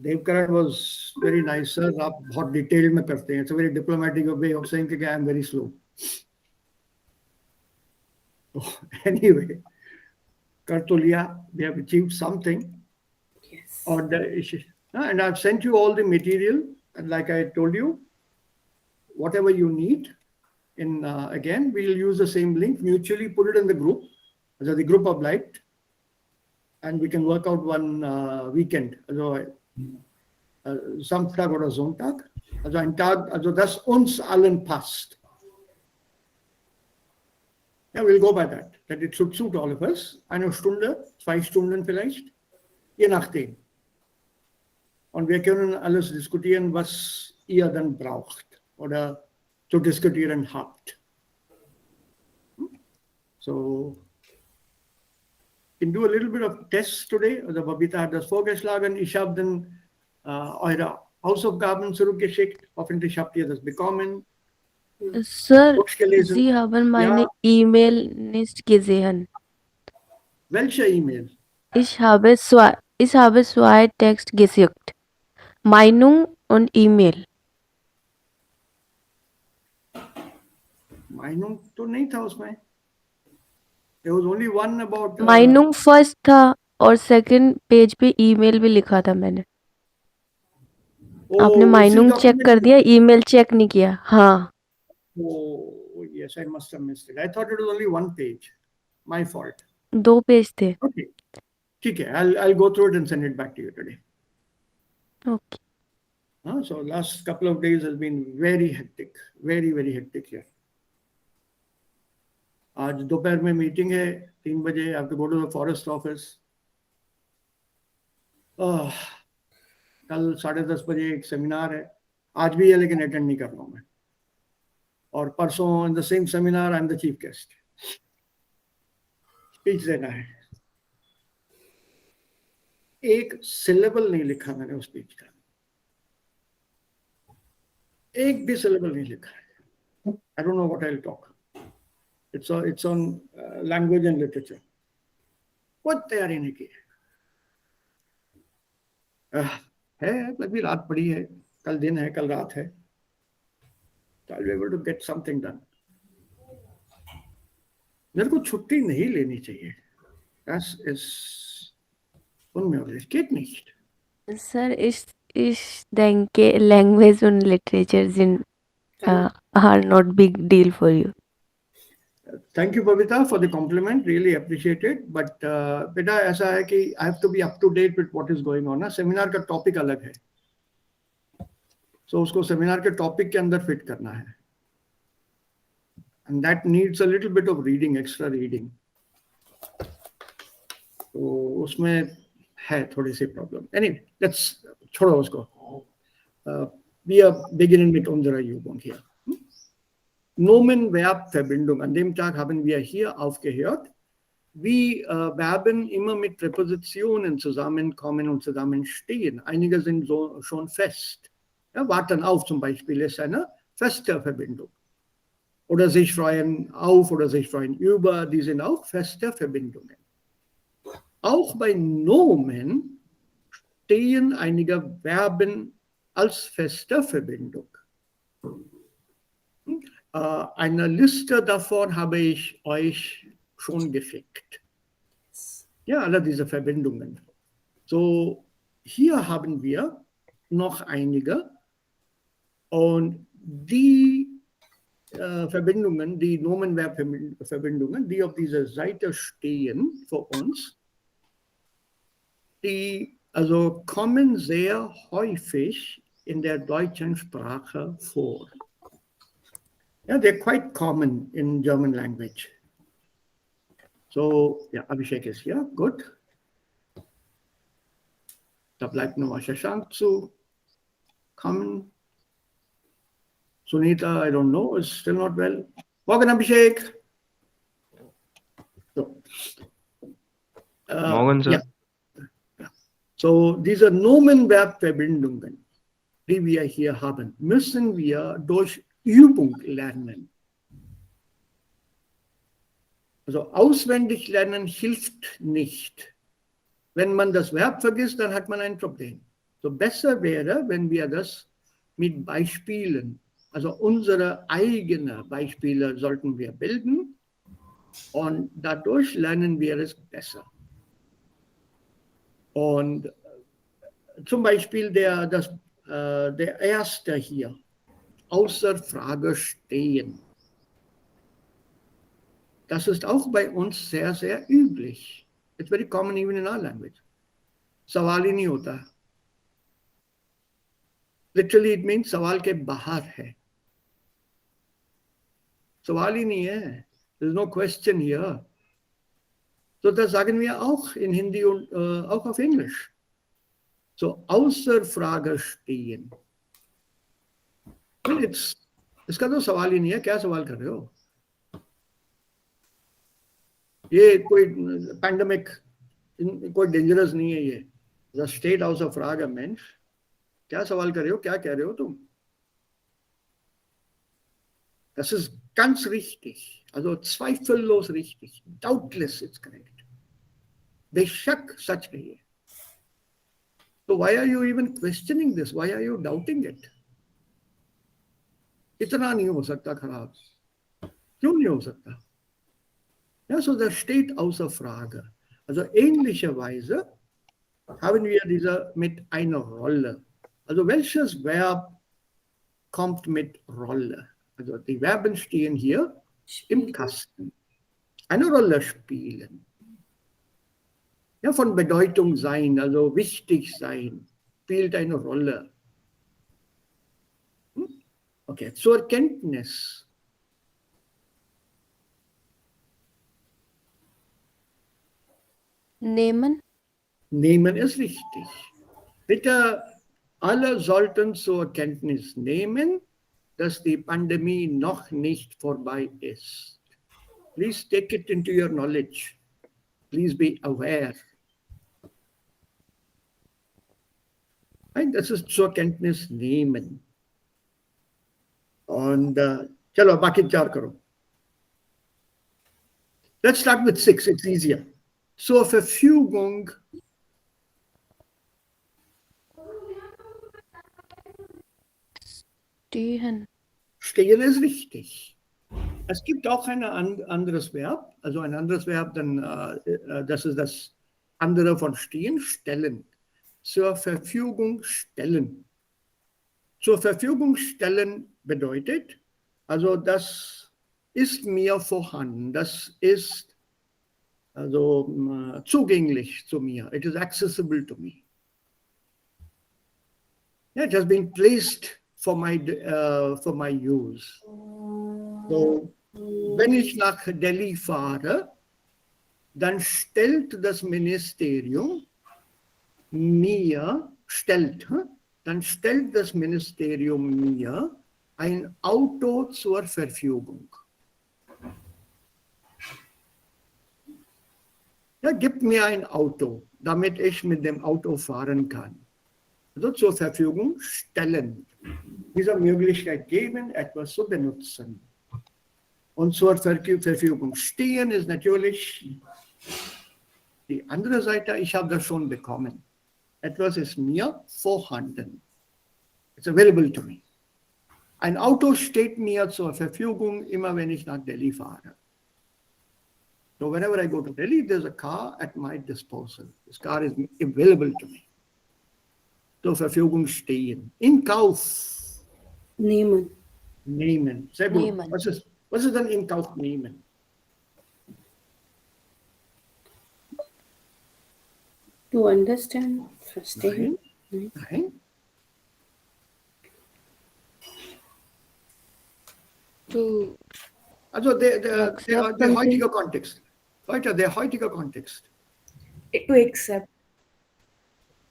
Devkaran was very nice, sir. आप बहुत detailed में करते हैं. It's a very diplomatic way of saying that I am very slow. Anyway, कर तो लिया. We have achieved something. Yes. And I've sent you all the material. And like I told you, whatever you need. Again, we'll use the same link. Mutually put it in the group. Also the group of light. And we can work out one weekend. Also, Samstag oder Sonntag. Also ein Tag, also das uns allen passt. Yeah, we'll go by that. That it should suit all of us. Eine Stunde, 2 Stunden vielleicht. Je nachdem. Und wir können alles diskutieren, was ihr dann braucht oder zu diskutieren habt. So, we can do a little bit of tests today. Also Babita hat das vorgeschlagen. Ich habe dann eure Hausaufgaben zurückgeschickt. Hoffentlich habt ihr das bekommen. Sir, Durchgelesen. Sie haben meine Ja. E-Mail nicht gesehen. Welche E-Mail? Ich habe zwei Text geschickt. Meinung und E-Mail. Meinung तो नहीं था उसमें. There was only one about. माइनुंग first था और second page पे email भी लिखा था मैंने. आपने माइनुंग चेक कर दिया, ईमेल चेक नहीं किया. हाँ. Oh yes, I must have missed it. I thought it was only one page. My fault. 2 page थे. Okay. ठीक है. I'll go through it and send it back to you today. Okay. So last couple of days has been very hectic, very very hectic here. आज दोपहर में meeting है 3 बजे. I have to go to the forest office. कल 10:30 बजे एक seminar है. आज भी है लेकिन अटेंड नहीं कर रहा हूँ मैं. और परसों in the same seminar I am the chief guest. Speech देना है. एक सिलेबल नहीं लिखा मैंने उस स्पीच का. एक भी सिलेबल नहीं लिखा है. I don't know what I will talk. It's on language and literature. कोई तैयारी नहीं की है. अभी रात पड़ी है. कल दिन है, कल रात है. So I'll be able to get something done. मेरे को छुट्टी नहीं लेनी चाहिए. Das ist unmöglich. Geht nicht. Sir, ich denke language und literature sind are not big deal for you. Thank you, Babita, for the compliment. Really appreciate it. But बेटा ऐसा है कि I have to be up to date with what is going on. ना seminar का topic अलग है. So उसको seminar के टॉपिक के अंदर फिट करना है. And that needs a little bit of reading, extra reading. तो उसमें है थोड़ी सी प्रॉब्लम. Anyway, let's छोड़ो उसको. Wir beginnen mit unserer Übung hier. Nomen, Verb, Verbindung. An dem Tag haben wir hier aufgehört, wie Verben immer mit Präpositionen zusammenkommen und zusammenstehen. Einige sind so schon fest. Ja, warten auf zum Beispiel ist eine feste Verbindung. Oder sich freuen auf oder sich freuen über, die sind auch feste Verbindungen. Auch bei Nomen stehen einige Verben als feste Verbindung. Eine Liste davon habe ich euch schon geschickt. Ja, alle diese Verbindungen. So, hier haben wir noch einige. Und die Verbindungen, die Nomenverbverbindungen, die auf dieser Seite stehen für uns, die also kommen sehr häufig in der deutschen Sprache vor. Yeah, they're quite common in German language. So, yeah, Abhishek is here. Good. Da bleibt nur Shashank zu kommen. Sunita, I don't know, is still not well. Morgen, Abhishek. So, Morgen, sir. Yeah. So, diese Nomenverbverbindungen, die wir hier haben, müssen wir durch Übung lernen. Also auswendig lernen hilft nicht. Wenn man das Verb vergisst, dann hat man ein Problem. So besser wäre, wenn wir das mit Beispielen, also unsere eigenen Beispiele sollten wir bilden und dadurch lernen wir es besser. Und zum Beispiel der erste hier, außer Frage stehen. Das ist auch bei uns sehr, sehr üblich. It's very common even in our language. सवाल ही नहीं होता. Literally it means सवाल के बाहर है. सवाल ही नहीं है. There's no question here. So das sagen wir auch in Hindi und auch auf Englisch. So außer Frage stehen. Well, इसका तो सवाल ही नहीं है. क्या सवाल कर रहे हो? ये कोई पैंडेमिक कोई डेंजरस नहीं है. ये The state außer Frage, Mensch. क्या सवाल कर रहे हो? क्या कह रहे हो तुम? Das ist ganz richtig. Also zweifellos richtig. Doubtless it's correct. बेशक सच है ये. So why are you even questioning this? Why are you doubting it? इतना नहीं हो सकता खराब. क्यों नहीं हो सकता? Ja, so das steht außer Frage. Also ähnlicherweise haben wir diese mit einer Rolle. Also welches Verb kommt mit Rolle? Also die Verben stehen hier im Kasten. Eine Rolle spielen. Ja, von Bedeutung sein, also wichtig sein, spielt eine Rolle. Okay, zur Kenntnis. Nehmen. Nehmen ist richtig. Bitte, alle sollten zur Kenntnis nehmen, dass die Pandemie noch nicht vorbei ist. Please take it into your knowledge. Please be aware. Das ist zur Kenntnis nehmen. Und chalo, baki 4 karo. Let's start with 6, it's easier. Zur Verfügung Stehen. stehen ist richtig. Es gibt auch ein anderes Verb, also ein anderes Verb, dann, das ist das andere von stehen, stellen. Zur Verfügung stellen. Zur Verfügung stellen bedeutet, also das ist mir vorhanden, das ist also zugänglich zu mir. It is accessible to me. Yeah, it has been placed for my use. So, wenn ich nach Delhi fahre, dann stellt das Ministerium mir, dann stellt das Ministerium mir ein Auto zur Verfügung. Ja, gib mir ein Auto, damit ich mit dem Auto fahren kann. Also zur Verfügung stellen. Diese Möglichkeit geben, etwas zu benutzen. Und zur Verfügung stehen ist natürlich die andere Seite, ich habe das schon bekommen. Etwas ist mir vorhanden. It's available to me. Ein Auto steht mir zur Verfügung, immer wenn ich nach Delhi fahre. So whenever I go to Delhi, there's a car at my disposal. This car is available to me. Zur Verfügung stehen. In Kauf. Nehmen. Nehmen. Sehr gut. Nehmen. Was ist dann in Kauf nehmen? To understand, verstehen. Nein. To Also der heutige Kontext. Der heutige Kontext. To accept.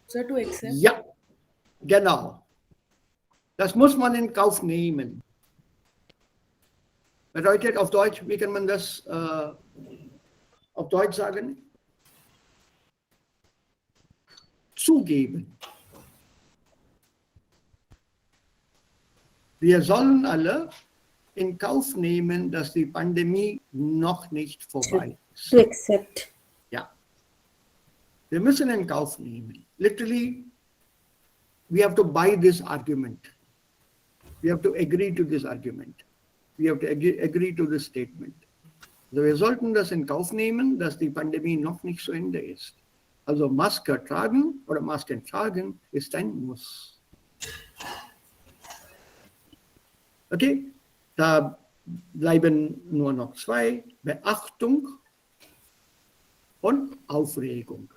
So to accept. Ja, genau. Das muss man in Kauf nehmen. Bedeutet auf Deutsch, wie kann man das auf Deutsch sagen? Zugeben. Wir sollen alle in Kauf nehmen, dass die Pandemie noch nicht vorbei ist. To accept. Ja. Wir müssen in Kauf nehmen. Literally, we have to buy this argument. We have to agree to this argument. We have to agree to this statement. Wir sollten das in Kauf nehmen, dass die Pandemie noch nicht zu Ende ist. Also Maske tragen oder Masken tragen ist ein Muss. Okay, da bleiben nur noch zwei: Beachtung und Aufregung.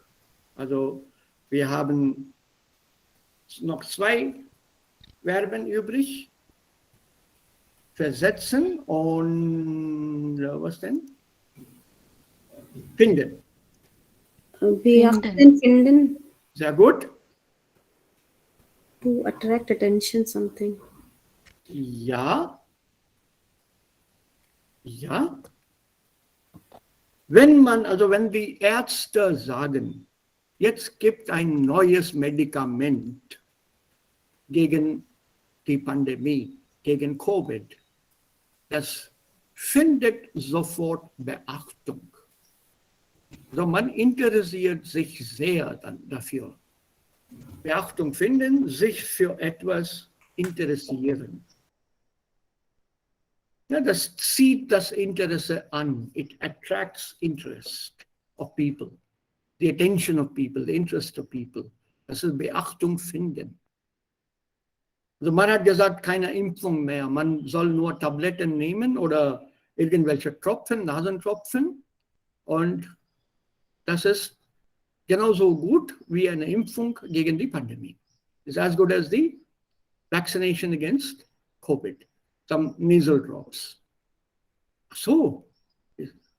Also wir haben noch zwei Verben übrig. Versetzen und was denn? Finden. Beachten, finden. Sehr gut. To attract attention, something. Ja. Ja. Wenn die Ärzte sagen, jetzt gibt ein neues Medikament gegen die Pandemie, gegen Covid, das findet sofort Beachtung. Also man interessiert sich sehr dann dafür. Beachtung finden, sich für etwas interessieren. Ja, das zieht das Interesse an. It attracts interest of people, the attention of people, the interest of people. Das ist Beachtung finden. Also man hat gesagt, keine Impfung mehr. Man soll nur Tabletten nehmen oder irgendwelche Tropfen, Nasentropfen. Und das ist genauso gut wie eine Impfung gegen die Pandemie. It's as good as the vaccination against COVID. Some nasal drops. Ach so,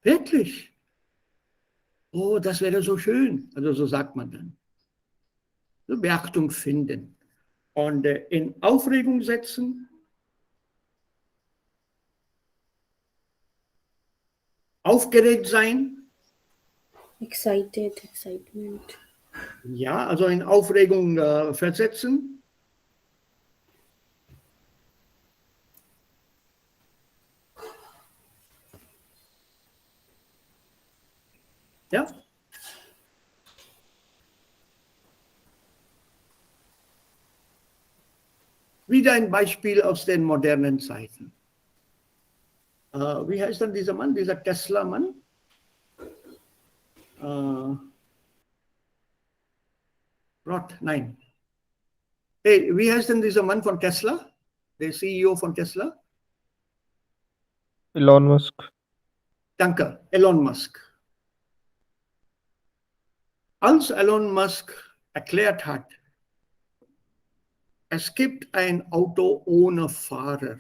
wirklich? Oh, das wäre so schön. Also so sagt man dann. So Beachtung finden. Und in Aufregung setzen, aufgeregt sein. Excited, excitement. Ja, also in Aufregung versetzen. Ja. Wieder ein Beispiel aus den modernen Zeiten. Wie heißt denn dieser Mann, dieser Tesla-Mann? Nein. Hey, wie heißt denn dieser Mann von Tesla? Der CEO von Tesla? Elon Musk. Danke, Elon Musk. Als Elon Musk erklärt hat, es gibt ein Auto ohne Fahrer.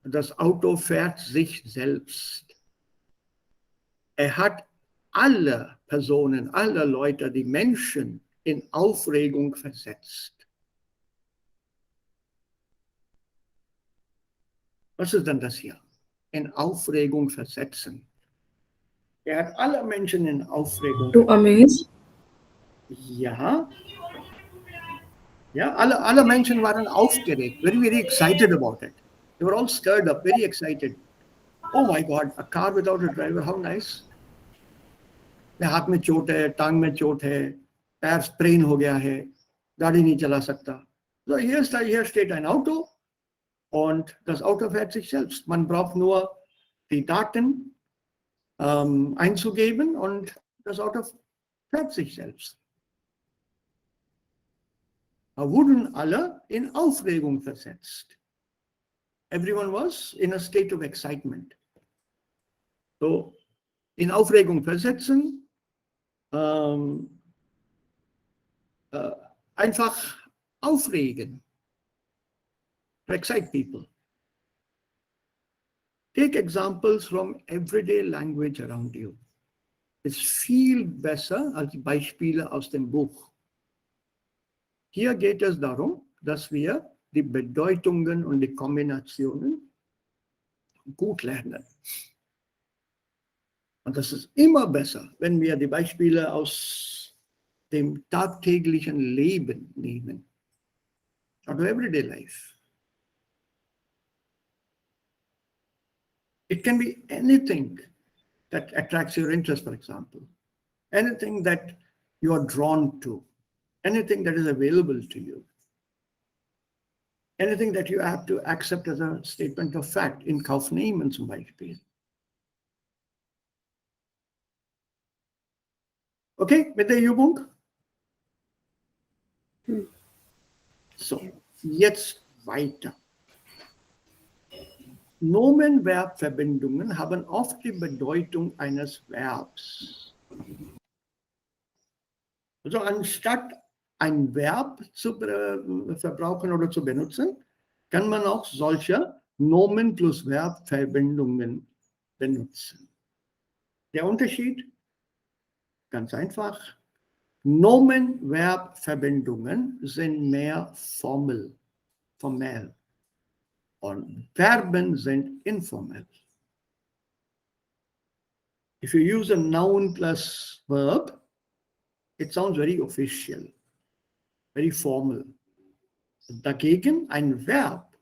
Das Auto fährt sich selbst. Er hat alle Personen, alle Leute, die Menschen in Aufregung versetzt. Was ist denn das hier? In Aufregung versetzen. Er hat alle Menschen in Aufregung. To amaze. Ja. Ja, alle Menschen waren aufgeregt, very, very excited about it. They were all stirred up, very excited. Oh my God, a car without a driver, how nice. हाथ में चोट है, टांग में चोट है, पैर sprain हो गया है, गाड़ी नहीं चला सकता. So hier steht ein Auto und das Auto fährt sich selbst. Man braucht nur die Daten einzugeben und das Auto fährt sich selbst. Da wurden alle in Aufregung versetzt. Everyone was in a state of excitement. So, in Aufregung versetzen, einfach aufregen. To excite people. Take examples from everyday language around you. Ist viel besser als Beispiele aus dem Buch. Hier geht es darum, dass wir die Bedeutungen und die Kombinationen gut lernen. Und das ist immer besser, wenn wir die Beispiele aus dem tagtäglichen Leben nehmen. Out of everyday life. It can be anything that attracts your interest, for example. Anything that you are drawn to. anything that is available to you, anything that you have to accept as a statement of fact, in Kauf nehmen zum Beispiel. Okay, mit der Übung? So, jetzt weiter. Nomen-Verb-Verbindungen haben oft die Bedeutung eines Verbs. Also anstatt ein Verb zu verbrauchen oder zu benutzen, kann man auch solche Nomen plus Verb-Verbindungen benutzen. Der Unterschied? Ganz einfach. Nomen-Verb-Verbindungen sind mehr formell. Und Verben sind informell. If you use a noun plus verb, it sounds very official, very formal. Dagegen ein Verb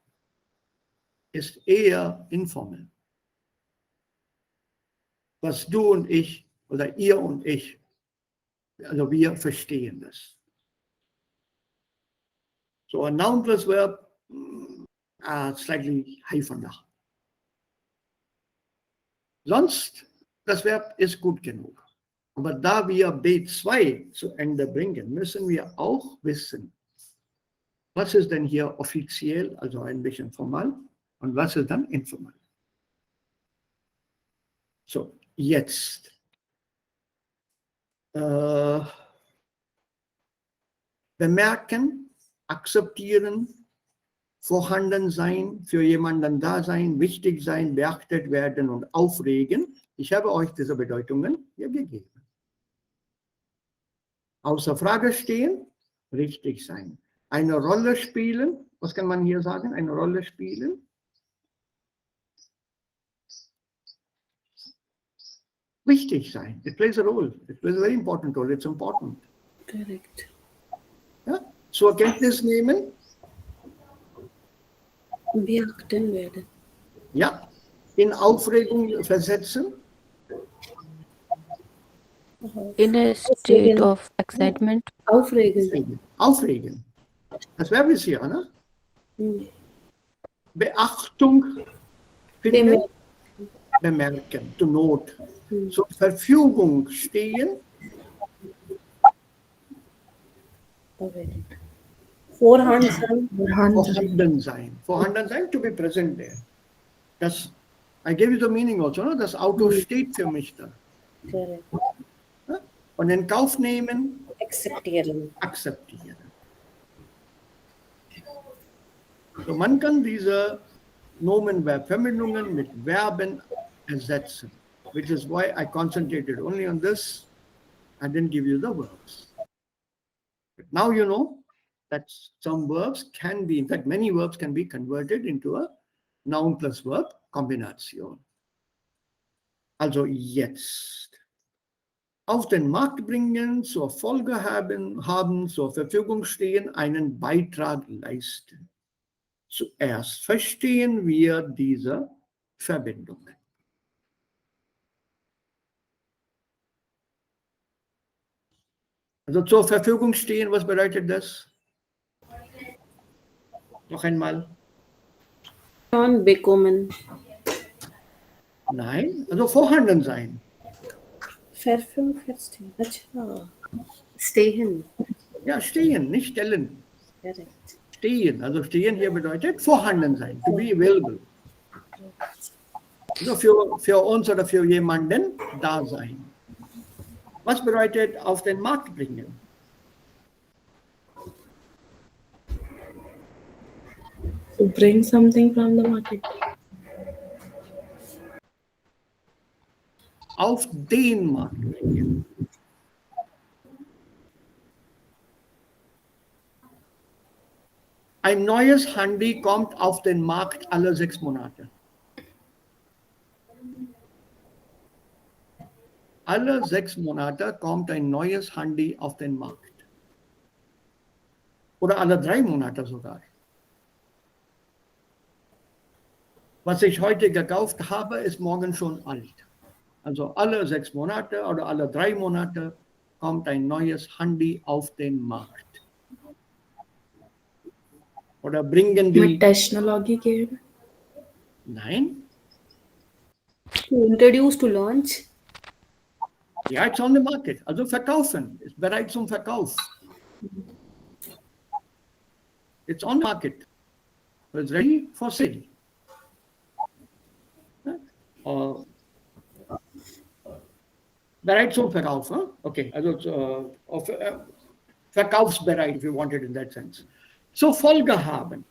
ist eher informell. Was du und ich oder ihr und ich, also wir verstehen das. So a noun plus verb, slightly hyphen. Sonst, das Verb ist gut genug. Aber da wir B2 zu Ende bringen, müssen wir auch wissen, was ist denn hier offiziell, also ein bisschen formal, und was ist dann informell. So, jetzt. Bemerken, akzeptieren, vorhanden sein, für jemanden da sein, wichtig sein, beachtet werden und aufregen. Ich habe euch diese Bedeutungen hier gegeben. Außer Frage stehen, richtig sein. Eine Rolle spielen, was kann man hier sagen? Eine Rolle spielen. Wichtig sein. It plays a role. It plays a very important role. It's important. Correct. Ja? Zur Kenntnis nehmen. Beachten werden. Ja. In Aufregung versetzen. In a state of excitement. Aufregen. Aufregen. Das Verb ist hier, ne? Beachtung finden. Bemerken, to note. Zur Verfügung stehen. Vorhanden sein. Vorhanden sein. Vorhanden sein, to be present there. Das, I gave you the meaning also, ne? Das Auto steht für mich da. Correct. Ja? Und in Kauf nehmen. Akzeptieren. Akzeptieren. So, man kann diese Nomen-Verb-Verbindungen mit Verben ersetzen, which is why I concentrated only on this. I didn't give you the verbs. But now you know that some verbs can be, in fact, many verbs can be converted into a noun plus verb Kombination. Also jetzt. Auf den Markt bringen, zur Folge haben, zur Verfügung stehen, einen Beitrag leisten. Zuerst verstehen wir diese Verbindungen. Also zur Verfügung stehen, was bedeutet das? Noch einmal. Schon bekommen. Nein, also vorhanden sein. Verfügung stehen. Achha. Stehen. Ja, stehen, nicht stellen. Correct. Stehen, also stehen hier bedeutet vorhanden sein, to be available. Also für uns oder für jemanden da sein. Was bedeutet auf den Markt bringen? To bring something from the market. Auf den Markt bringen. Ein neues Handy kommt auf den Markt alle 6 Monate. Alle 6 Monate kommt ein neues Handy auf den Markt. Oder alle 3 Monate sogar. Was ich heute gekauft habe, ist morgen schon alt. Also alle 6 Monate oder alle 3 Monate kommt ein neues Handy auf den Markt. Oder bringen die... Mit Technologie gehen. Nein. To introduce, to launch. Ja, it's on the market. Also verkaufen. Ist bereit zum Verkauf. It's on the market. It's ready for sale. Bereit zum Verkauf. Huh? Okay. Also verkaufsbereit, if you want it in that sense. So Folge haben.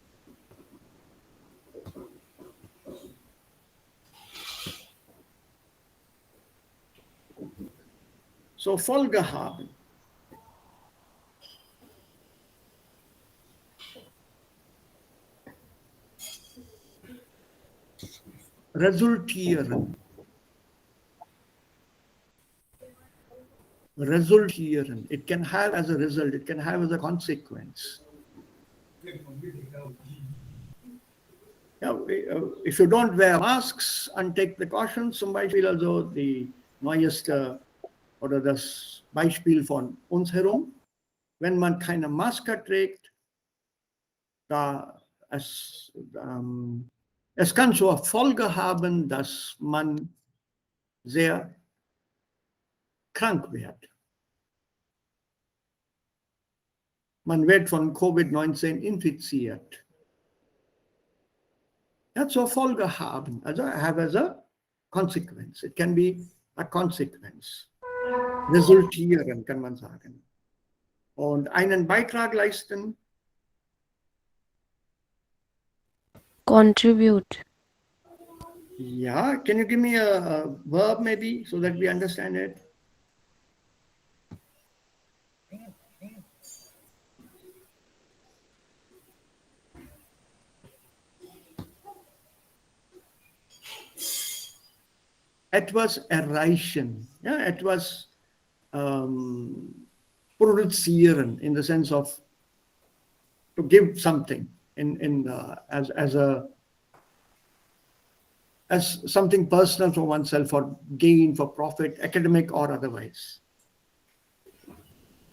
So Folge haben. Resultieren. Resultieren. It can have as a result, it can have as a consequence. Ja, if you don't wear masks and take precautions, zum Beispiel also die neueste oder das Beispiel von uns herum, wenn man keine Maske trägt, da es kann zur Folge haben, dass man sehr krank wird. Man wird von Covid-19 infiziert. Ja, zur Folge haben, also have as a consequence. It can be a consequence. Resultieren, kann man sagen. Und einen Beitrag leisten. Contribute. Yeah, can you give me a verb maybe so that we understand it? Etwas erreichen. Yeah, etwas produzieren in the sense of to give something as something personal for oneself, for gain, for profit, academic or otherwise.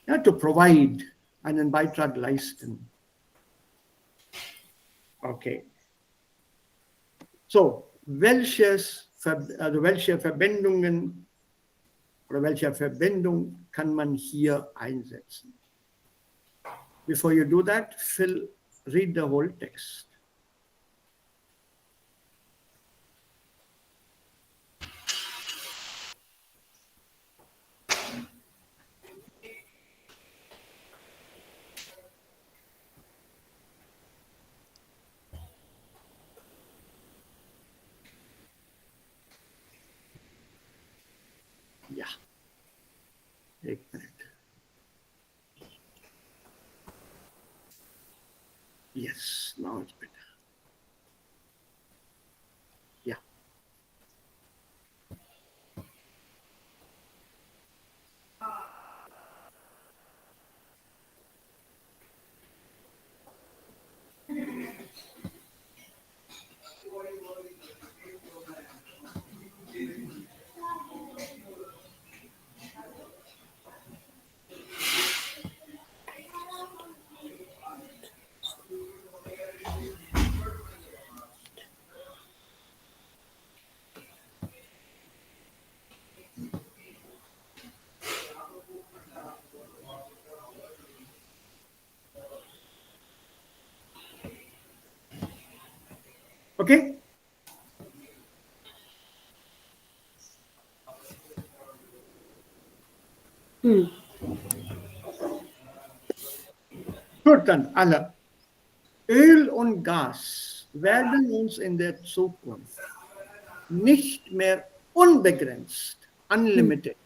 Ja, to provide einen Beitrag leisten. Okay. So, welche Verbindungen oder welche Verbindung kann man hier einsetzen? Before you do that, read the whole text. Ja. एक minute. Yes, now it's better. Yeah. Okay. Gut, dann alle. Öl und Gas werden uns in der Zukunft nicht mehr unbegrenzt, unlimited.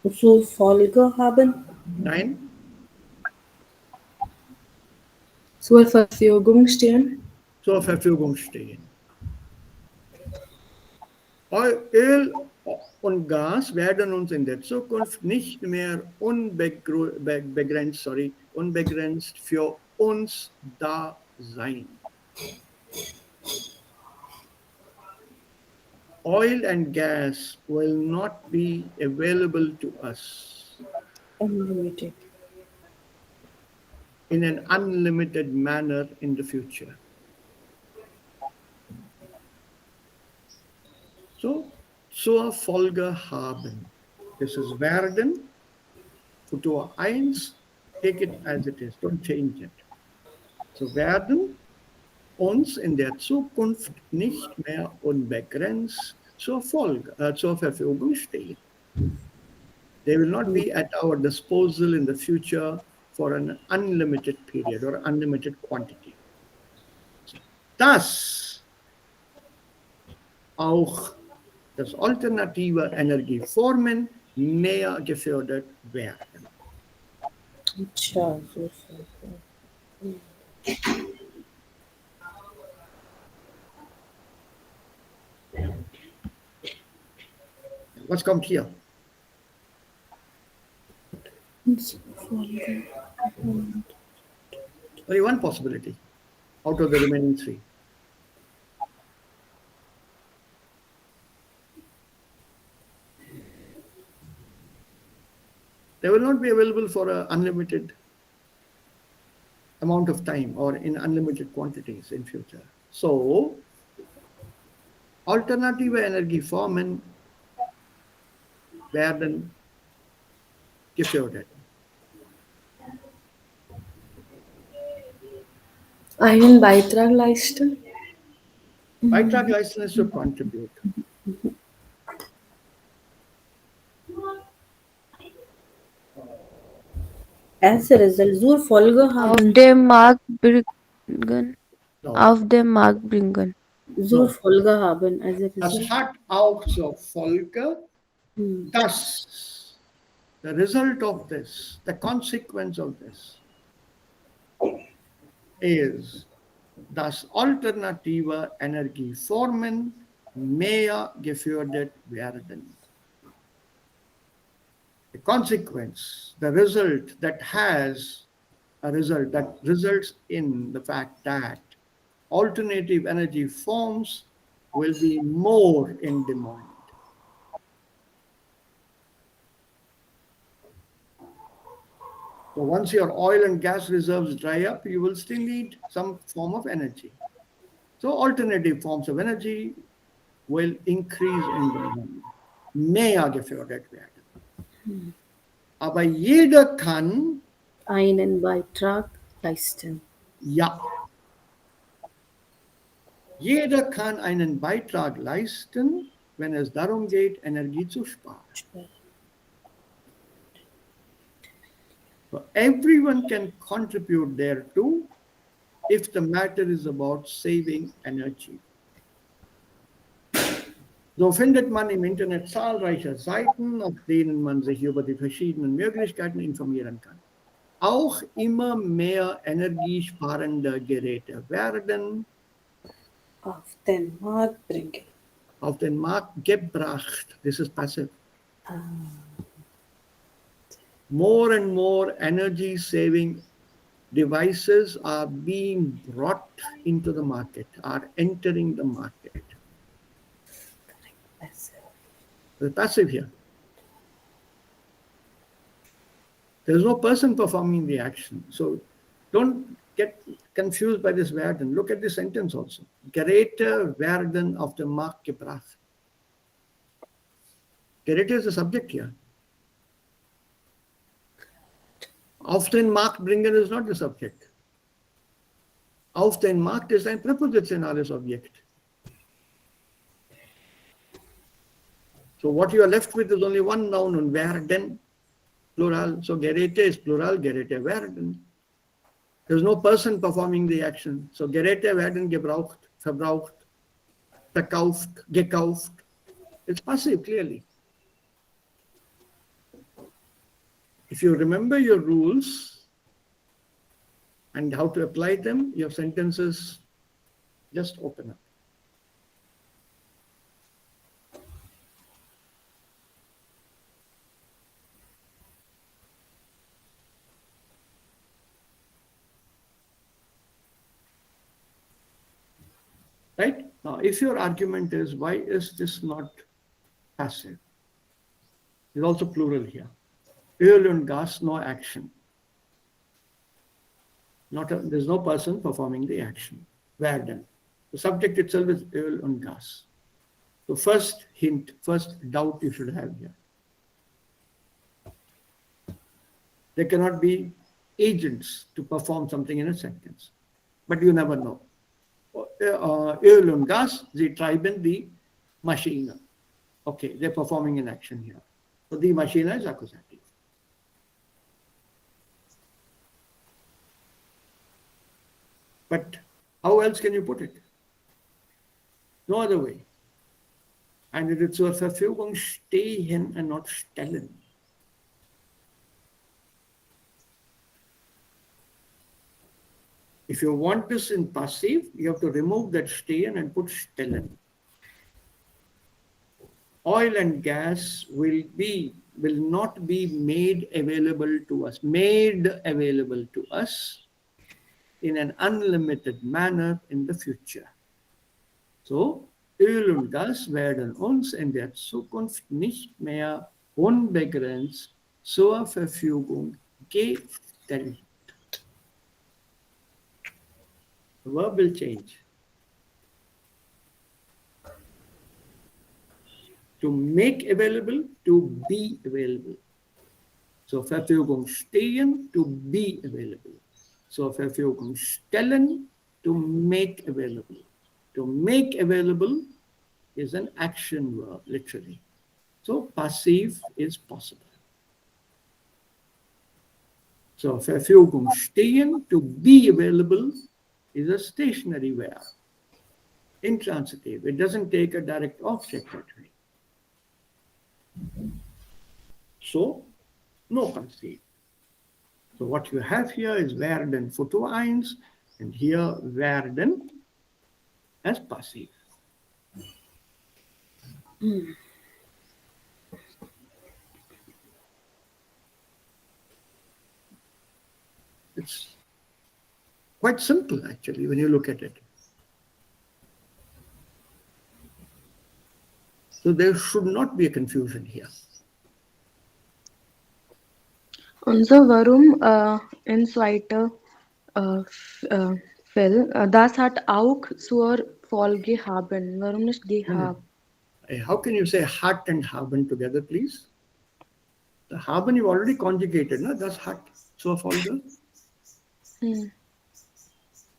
So Folge haben. Nein, Zur Verfügung stehen. zur Verfügung stehen. Öl und Gas werden uns in der Zukunft nicht mehr unbegrenzt für uns da sein. oil and gas will not be available to us Unlimited. in an unlimited manner in the future. So, zur Folge haben. This is werden, Futur 1, take it as it is, don't change it. So werden uns in der Zukunft nicht mehr unbegrenzt zur Verfügung stehen. They will not be at our disposal in the future for an unlimited period or unlimited quantity. Dass auch das alternative Energieformen mehr gefördert werden. अच्छा, zur Folge. Was kommt hier? Zur Folge. Only one possibility out of the remaining three. They will not be available for an unlimited amount of time or in unlimited quantities in future. So, alternative Energieformen werden gefördert. Einen Beitrag leisten. Beitrag leisten is to contribute. As a result, zur Folge Auf haben. dem Markt bringen. No. Auf dem Markt bringen. Zur No. Folge haben. As a Das result. hat auch zur Folge, dass the result of this, the consequence of this is, dass alternative Energieformen mehr gefördert werden. The consequence, the result that has a result that results in the fact that alternative energy forms will be more in demand. So once your oil and gas reserves dry up, you will still need some form of energy. So alternative forms of energy will increase in demand. Mehr gefördert werden. Aber jeder kann, Einen Beitrag leisten. ja, jeder kann einen Beitrag leisten, wenn es darum geht, Energie zu sparen. So everyone can contribute thereto if the matter is about saving energy. So findet man im Internet zahlreiche Seiten, auf denen man sich über die verschiedenen Möglichkeiten informieren kann. Auch immer mehr energiesparende Geräte werden Auf den Markt bringen. auf den Markt gebracht. This is passive. More and more energy-saving devices are being brought into the market, are entering the market. The passive here. There's no person performing the action. So don't get confused by this werden. Look at the sentence also. Geräte werden auf den Markt gebracht. Geräte is the subject here. Auf den Markt bringen is not the subject. Auf den Markt ist ein präpositionales Objekt. So what you are left with is only one noun und werden, plural. So Geräte is plural, Geräte werden. There's no person performing the action. So Geräte werden gebraucht, verbraucht, verkauft, gekauft. It's passive, clearly. If you remember your rules and how to apply them, your sentences just open up. Right? Now, if your argument is, why is this not passive? There's also plural here. Öl und Gas, no action. There's no person performing the action. Werden. The subject itself is Öl und Gas. So first hint, first doubt you should have here. There cannot be agents to perform something in a sentence. But you never know. Öl und Gas, sie treiben die Maschine. Okay, they're performing an action here. So the Maschine is accusative. But how else can you put it? No other way. And it is zur Verfügung stehen and not stellen. If you want this in passive, you have to remove that stehen and put stellen. Oil and gas will not be made available to us in an unlimited manner in the future. So, Öl und Gas werden uns in der Zukunft nicht mehr unbegrenzt zur Verfügung gestellt. The verb will change. To make available, to be available. So Verfügung stehen, to be available. So Verfügung stellen, to make available. To make available is an action verb, literally. So passive is possible. So Verfügung stehen, to be available, is a stationary verb. Intransitive. It doesn't take a direct object that way. So, no passive. So what you have here is werden Foto 1 and here werden as passive. It's quite simple actually when you look at it. So there should not be a confusion here. Und so, warum in zweiter Fall, das hat auch zur Folge haben. Warum nicht gehabt? How can you say hat and haben together, please? The haben you already conjugated, no? Das hat zur Folge.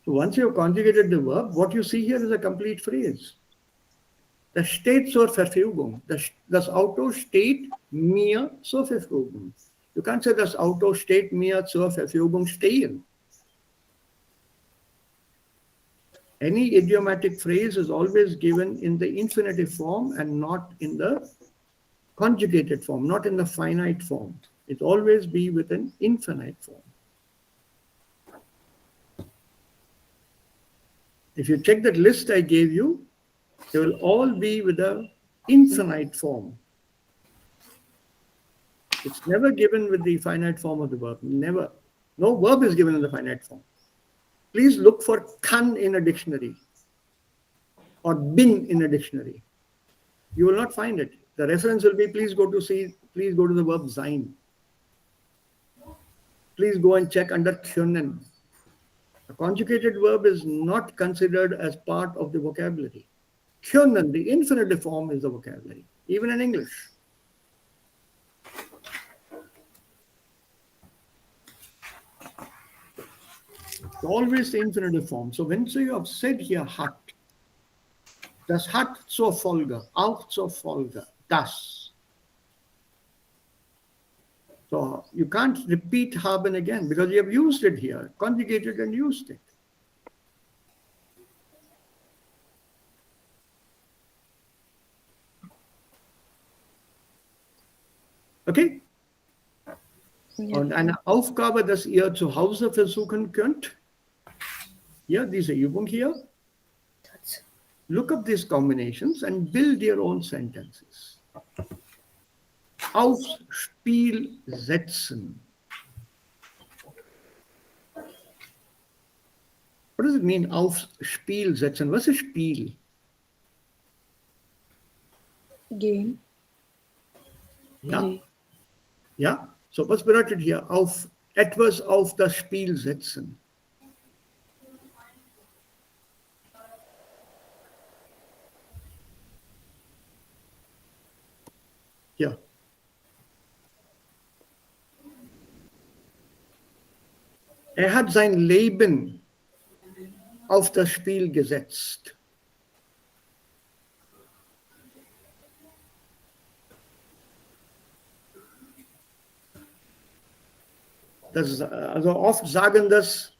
So once you have conjugated the verb, what you see here is a complete phrase. Das steht zur Verfügung. Das Auto steht mir zur Verfügung. You can't say das Auto steht mir zur Verfügung stehen. Any idiomatic phrase is always given in the infinitive form and not in the conjugated form, not in the finite form. It always be with an infinite form. If you check that list I gave you, they will all be with the infinite form. It's never given with the finite form of the verb. Never. No verb is given in the finite form. Please look for kann in a dictionary or bin in a dictionary. You will not find it. The reference will be please go to the verb sein. Please go and check under können. A conjugated verb is not considered as part of the vocabulary. Können, the infinitive form, is the vocabulary, even in English. It's always the infinitive form. So when you have said here hat, das hat zur Folge, auch zur Folge, das. So you can't repeat haben again because you have used it here, conjugated and used it. Okay? Ja. Und eine Aufgabe, dass ihr zu Hause versuchen könnt, hier, diese Übung hier, look up these combinations and build your own sentences. Aufs Spiel setzen. What does it mean, aufs Spiel setzen? Was ist Spiel? Gehen. Ja? Play. Ja? So, was bedeutet hier? Etwas auf das Spiel setzen. Hier. Er hat sein Leben auf das Spiel gesetzt. Also oft sagen das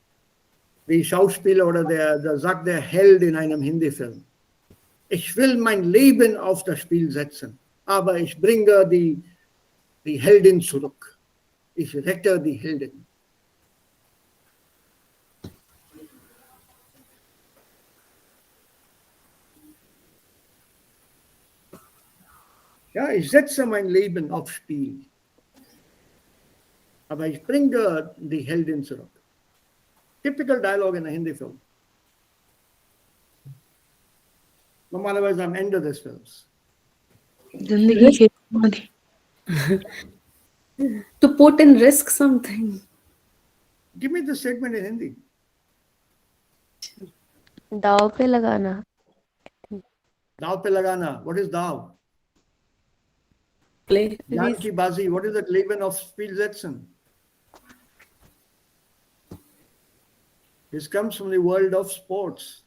die Schauspieler oder da sagt der Held in einem Hindi-Film. Ich will mein Leben auf das Spiel setzen, aber ich bringe die Heldin zurück. Ich rette die Heldin. Ja, ich setze mein Leben aufs Spiel, aber ich bringe die Heldin zurück. Typical dialogue in a Hindi-Film. Normalerweise am Ende des Films. जिंदगी की कहानी. To put in risk something. Give me the statement in Hindi. दाव पे लगाना. Daw pe lagana. What is daw? Play. Jan ki bazi. What is the Leben auf Spiel setzen? This comes from the world of sports.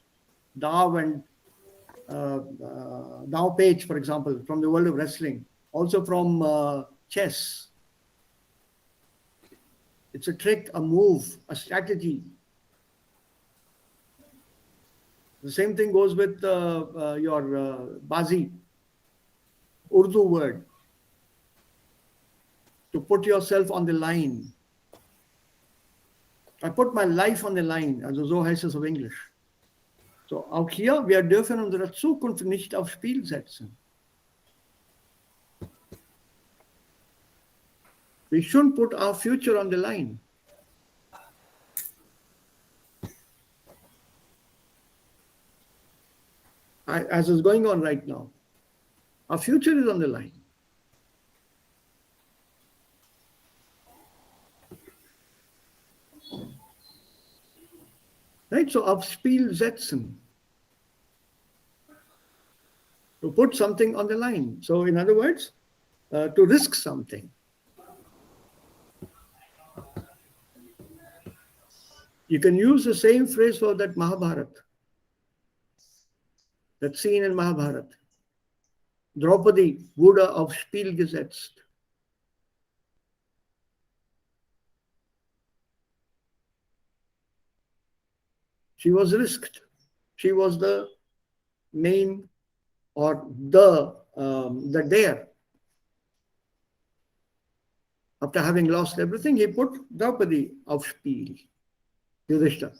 Daw and Daw page, for example, from the world of wrestling. Also from chess. It's a trick, a move, a strategy. The same thing goes with your bazi, Urdu word. To put yourself on the line. I put my life on the line, also so heißt es auf Englisch. So, auch hier, wir dürfen unsere Zukunft nicht aufs Spiel setzen. We shouldn't put our future on the line. As is going on right now. Our future is on the line. Right, so aufs Spiel setzen. To put something on the line. So in other words, to risk something. You can use the same phrase for that Mahabharata. That scene in Mahabharata. Draupadi wurde aufs Spiel gesetzt. She was risked. She was the main or the dare. After having lost everything, he put Draupadi aufs Spiel. Yudhishthira.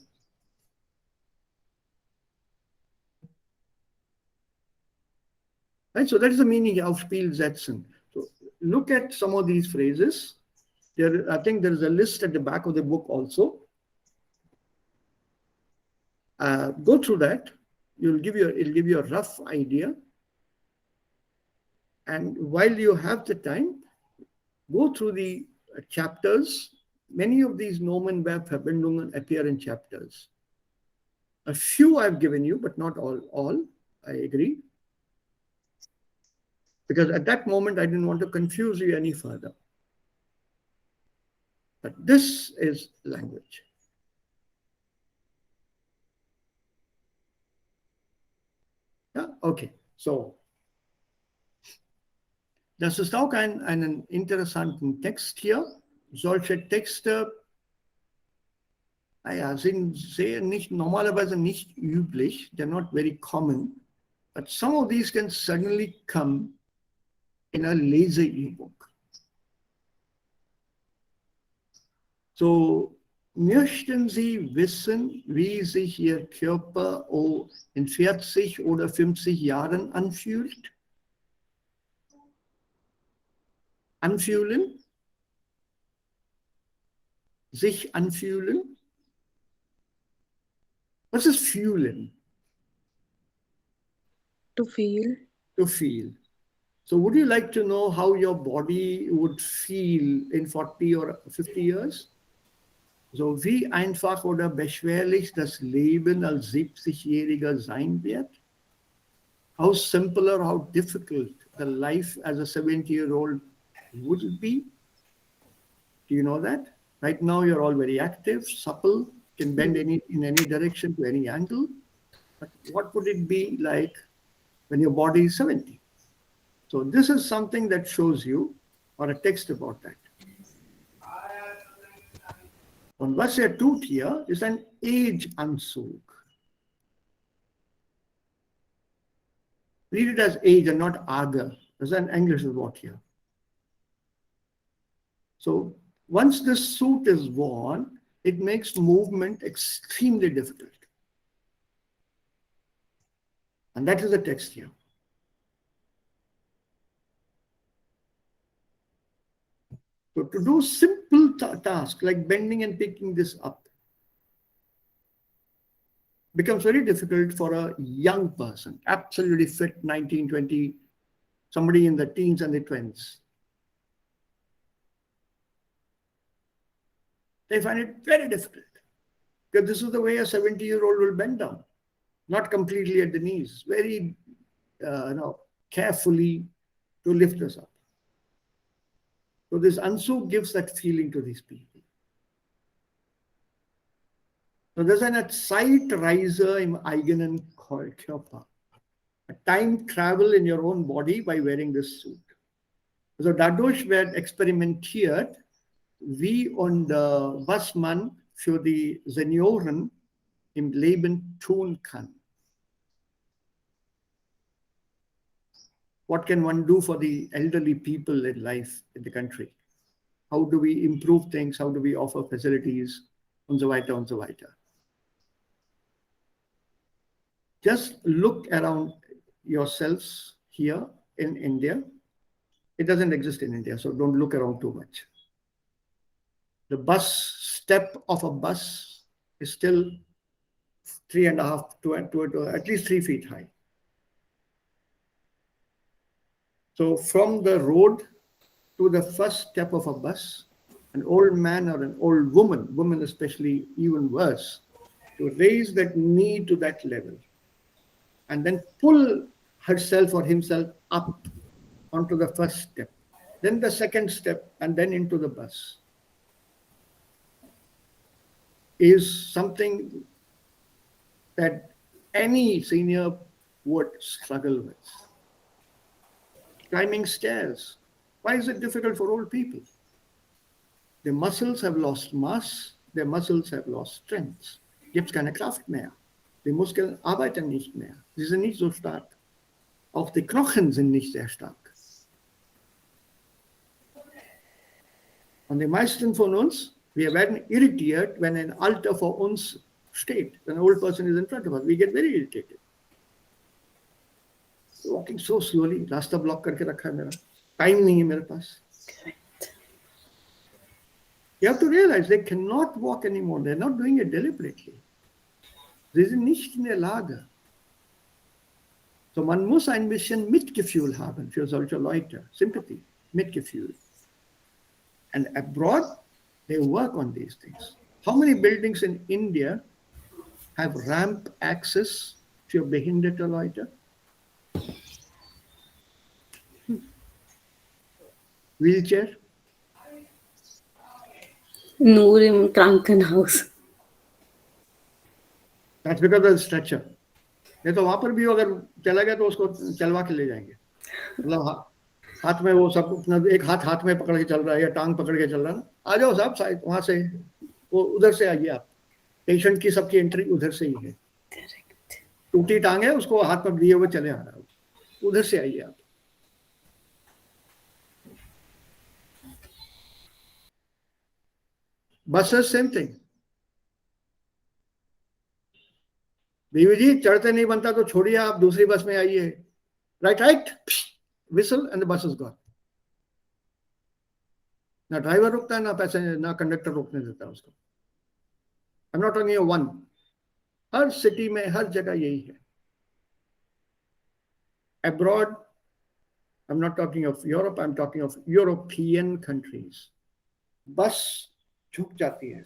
Right, so that is the meaning of Spiel setzen. So look at some of these phrases. I think there is a list at the back of the book also. Go through that. It'll give you a rough idea. And while you have the time, go through the chapters. Many of these Nomen, Verb, Verbindungen appear in chapters. A few I've given you, but not all. I agree. Because at that moment, I didn't want to confuse you any further. But this is language. Ja, okay. So, das ist auch einen interessanten Text hier. Solche Texte, naja, sind normalerweise nicht üblich. They're not very common. But some of these can suddenly come in a laser e-book. So, möchten Sie wissen, wie sich Ihr Körper in 40 oder 50 Jahren anfühlt? Anfühlen? Sich anfühlen? Was ist fühlen? To feel. To feel. So would you like to know how your body would feel in 40 or 50 years? So wie einfach oder beschwerlich das Leben als 70-Jähriger sein wird? How simple or how difficult the life as a 70-year-old would it be? Do you know that? Right now you're all very active, supple, can bend in any direction to any angle. But what would it be like when your body is 70? So this is something that shows you, or a text about that. Und was tut hier, ist ein Age-Anzug. Read it as age and not Ager. There's an English word here. So once this suit is worn, it makes movement extremely difficult. And that is the text here. So to do simple tasks like bending and picking this up becomes very difficult for a young person, absolutely fit, 19, 20, somebody in the teens and the 20s. They find it very difficult because this is the way a 70-year-old will bend down, not completely at the knees, very carefully to lift us up. So this Anzug gives that feeling to these people. So there's eine Zeitreise im eigenen Körper, a time travel in your own body by wearing this suit. So dadurch wird experimentiert, wie und was man für die Senioren im Leben tun kann. What can one do for the elderly people in life in the country? How do we improve things? How do we offer facilities? Und so weiter und so weiter. Just look around yourselves here in India. It doesn't exist in India, so don't look around too much. The bus step of a bus is still 3.5 to at least 3 feet high. So from the road to the first step of a bus, an old man or an old woman especially even worse, to raise that knee to that level and then pull herself or himself up onto the first step, then the second step, and then into the bus is something that any senior would struggle with. Climbing stairs. Why is it difficult for old people? Their muscles have lost mass, their muscles have lost strength. Gibt keine Kraft mehr. Die Muskeln arbeiten nicht mehr. Sie sind nicht so stark. Auch die Knochen sind nicht sehr stark. Und die meisten von uns, wir werden irritiert, wenn ein Alter vor uns steht. When an old person is in front of us, we get very irritated. Walking so slowly, रास्ता block करके रखा है मेरा, time नहीं है मेरे पास. You have to realize they cannot walk anymore. They're not doing it deliberately. Sie sind nicht in der Lage. So man muss ein bisschen Mitgefühl haben für solche Leute. Sympathy, Mitgefühl. And abroad, they work on these things. How many buildings in India have ramp access für behinderte Leute? Wheelchair? Nur im Krankenhaus. That's because of the stretcher. नहीं तो वहां पर भी अगर चला गया तो उसको चलवा के ले जाएंगे. मतलब हाथ में वो सब अपना एक हाथ में पकड़ के चल रहा है या टांग पकड़ के चल रहा है ना, आ जाओ साहब साइड वहां से, वो उधर से आइए आप. पेशेंट की सबकी एंट्री उधर से ही है. टूटी टांग है, उसको हाथ में दिए हुए चले आ रहा है, उधर से आइए आप. Buses same thing. बीवी जी चढ़ते नहीं बनता तो छोड़िए, आप दूसरी बस में आइए. Right whistle and the bus is gone. ना ड्राइवर रुकता है, ना पैसेंजर, ना कंडक्टर रोकने देता है उसको. I'm not talking one. Her city में हर जगह यही है. Abroad, I'm not talking of Europe, I'm talking of European countries. बस झुक जाती है.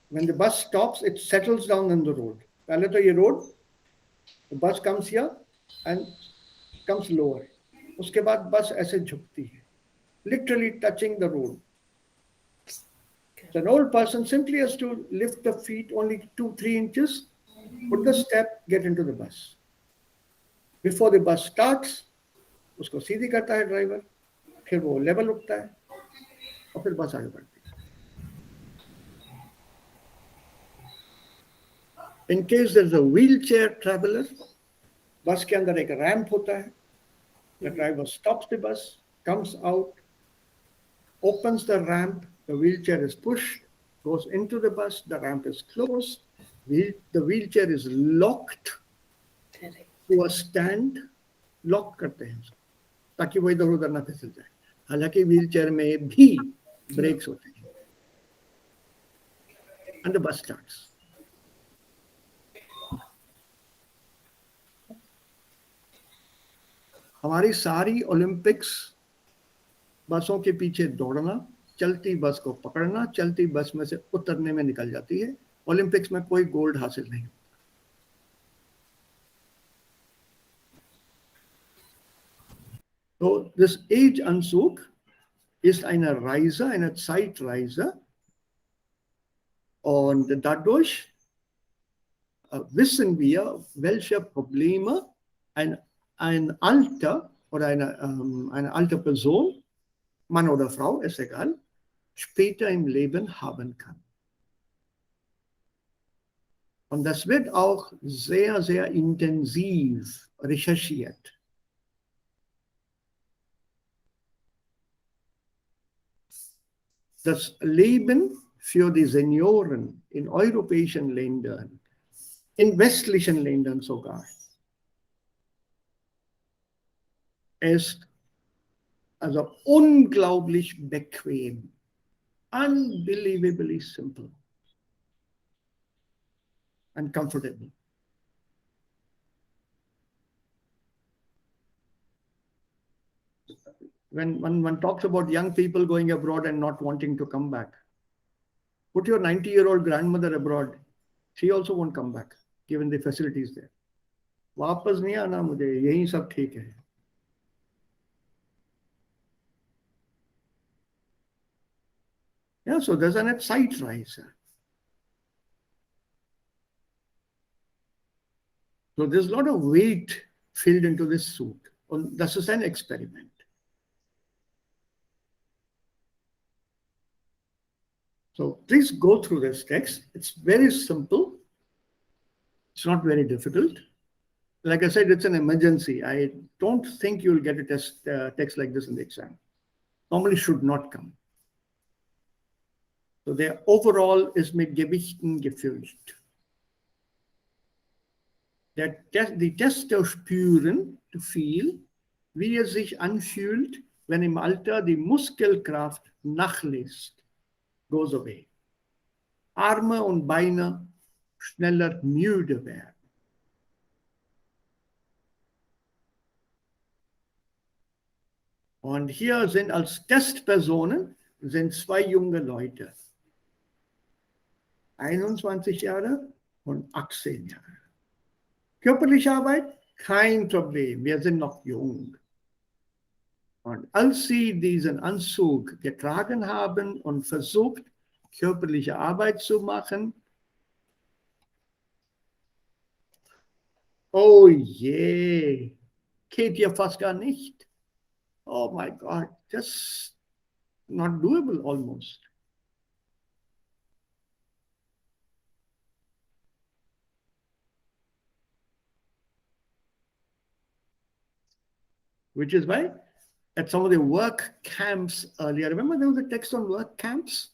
When the bus stops, it settles down on the road. पहले तो ये road, the bus comes here and comes lower. उसके बाद बस ऐसे झुकती है, literally touching the road. So an old person simply has to lift the feet only 2-3 inches, put the step, get into the bus. Before the bus starts, उसको सीधी करता है driver, फिर वो लेवल उठता है और फिर बस आगे बढ़ती है. In case there is a wheelchair traveler, बस के अंदर एक रैंप होता है. The driver stops the bus, comes out, opens the ramp, the wheelchair is pushed, goes into the bus, the ramp is closed, the wheelchair is locked to a stand, lock करते हैं ताकि वो इधर उधर ना फिसल जाए. हालांकि व्हीलचेयर में भी ब्रेक्स होते हैं. And the bus starts. हमारी सारी ओलंपिक्स बसों के पीछे दौड़ना, चलती बस को पकड़ना, चलती बस में से उतरने में निकल जाती है. ओलंपिक्स में कोई गोल्ड हासिल नहीं. So this Age-Anzug ist eine Reise, eine Zeitreise, und dadurch wissen wir, welche Probleme ein Alter oder eine alte Person, Mann oder Frau, ist egal, später im Leben haben kann. Und das wird auch sehr, sehr intensiv recherchiert. Das Leben für die Senioren in europäischen Ländern, in westlichen Ländern sogar, ist also unglaublich bequem, unbelievably simple and comfortable. When one talks about young people going abroad and not wanting to come back, put your 90-year-old grandmother abroad, she also won't come back, given the facilities there. वापस नहीं आना मुझे, यही सब ठीक है. Yeah, so there's an Zeitreise. So there's a lot of weight filled into this suit. Und das ist ein Experiment. So please go through this text. It's very simple. It's not very difficult. Like I said, it's an emergency. I don't think you'll get a text like this in the exam. Normally should not come. So der overall ist mit Gewichten gefüllt. Die Tester spüren, to feel, wie es sich anfühlt, wenn im Alter die Muskelkraft nachlässt. Goes away. Arme und Beine schneller müde werden. Und hier sind als Testpersonen sind 2 junge Leute. 21 Jahre und 18 Jahre. Körperliche Arbeit, kein Problem, wir sind noch jung. Und als sie diesen Anzug getragen haben und versucht, körperliche Arbeit zu machen, oh je, geht ja fast gar nicht. Oh my God, just not doable almost. Which is why at some of the work camps earlier, remember there was a text on work camps?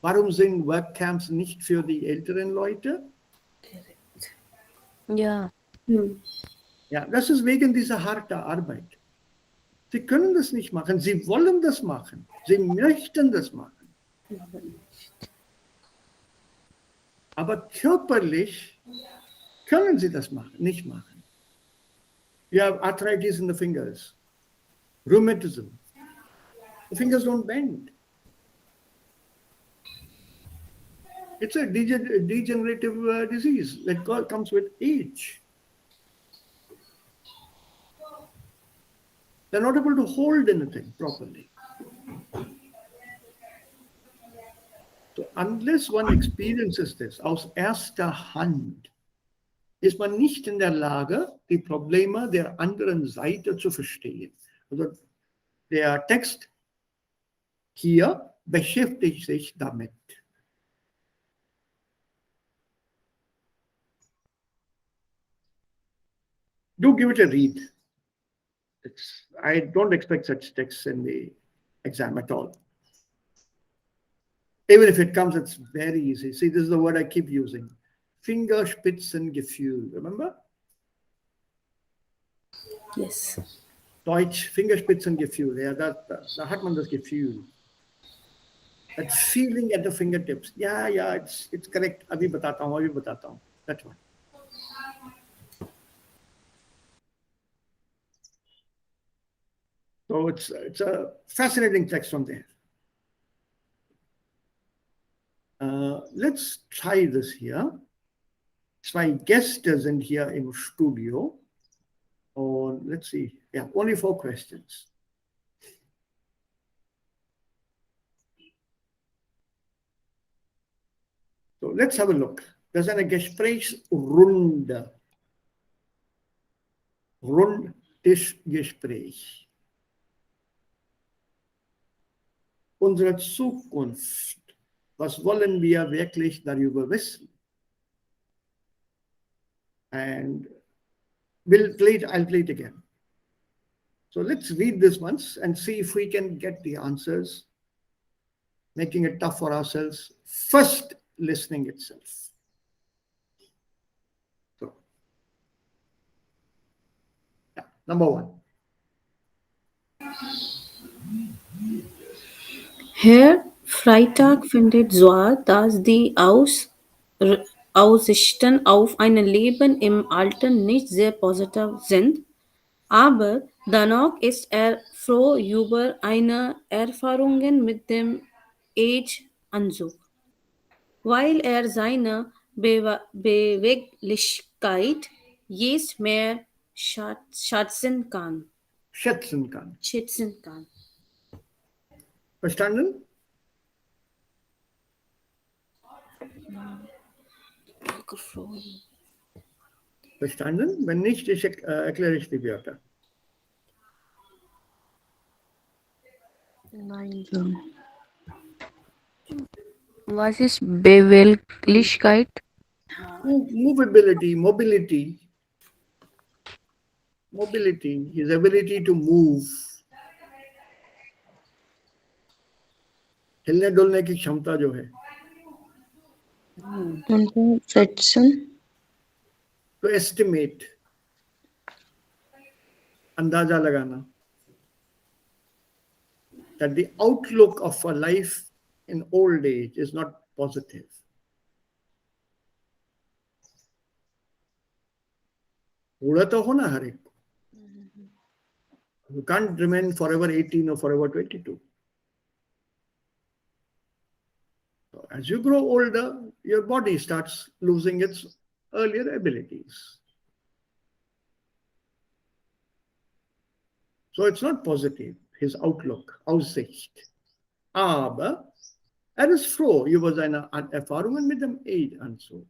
Warum sind Work Camps nicht für die älteren Leute? Ja. Ja, das ist wegen dieser harten Arbeit. Sie können das nicht machen, sie wollen das machen, sie möchten das machen. Aber körperlich Können Sie das machen? Nicht machen. You have arthritis in the fingers, rheumatism. The fingers don't bend. It's a degenerative disease that comes with age. They're not able to hold anything properly. So unless one experiences this aus erster Hand, ist man nicht in der Lage, die Probleme der anderen Seite zu verstehen. Also der Text hier beschäftigt sich damit. Do give it a read. I don't expect such texts in the exam at all. Even if it comes, it's very easy. See, this is the word I keep using. Fingerspitzengefühl. Remember? Yes. Deutsch, Fingerspitzengefühl. Ja, da hat man das Gefühl. That feeling at the fingertips. Yeah, it's correct. Abhi batata hu. That's one. So it's a fascinating text from there. Let's try this here. Zwei Gäste sind hier im Studio. Und let's see. Yeah, only 4 questions. So let's have a look. Das ist eine Gesprächsrunde. Rundtischgespräch. Unsere Zukunft. Was wollen wir wirklich darüber wissen? And I'll play it again. So let's read this once and see if we can get the answers, making it tough for ourselves, first listening itself. So, yeah, number 1. Herr Freitag findet so, dass die Aussichten auf ein Leben im Alter nicht sehr positiv sind, aber dennoch ist er froh über eine Erfahrung mit dem Age-Anzug, weil er seine Beweglichkeit jetzt mehr schätzen kann. Verstanden? Verstanden? Wenn nicht, erkläre ich die Wörter. Nein, Sir. Was ist Beweglichkeit? Mobility, his ability to move. हिलने डुलने की क्षमता जो है. To estimate, अंदाजा लगाना, that the outlook of a life in old age is not positive. बूढ़ा तो होना हर एक. You can't remain forever 18 or forever 22. So as you grow older, your body starts losing its earlier abilities. So it's not positive, his outlook, Aussicht. Aber ist froh über seine Erfahrungen mit dem Age-Anzug.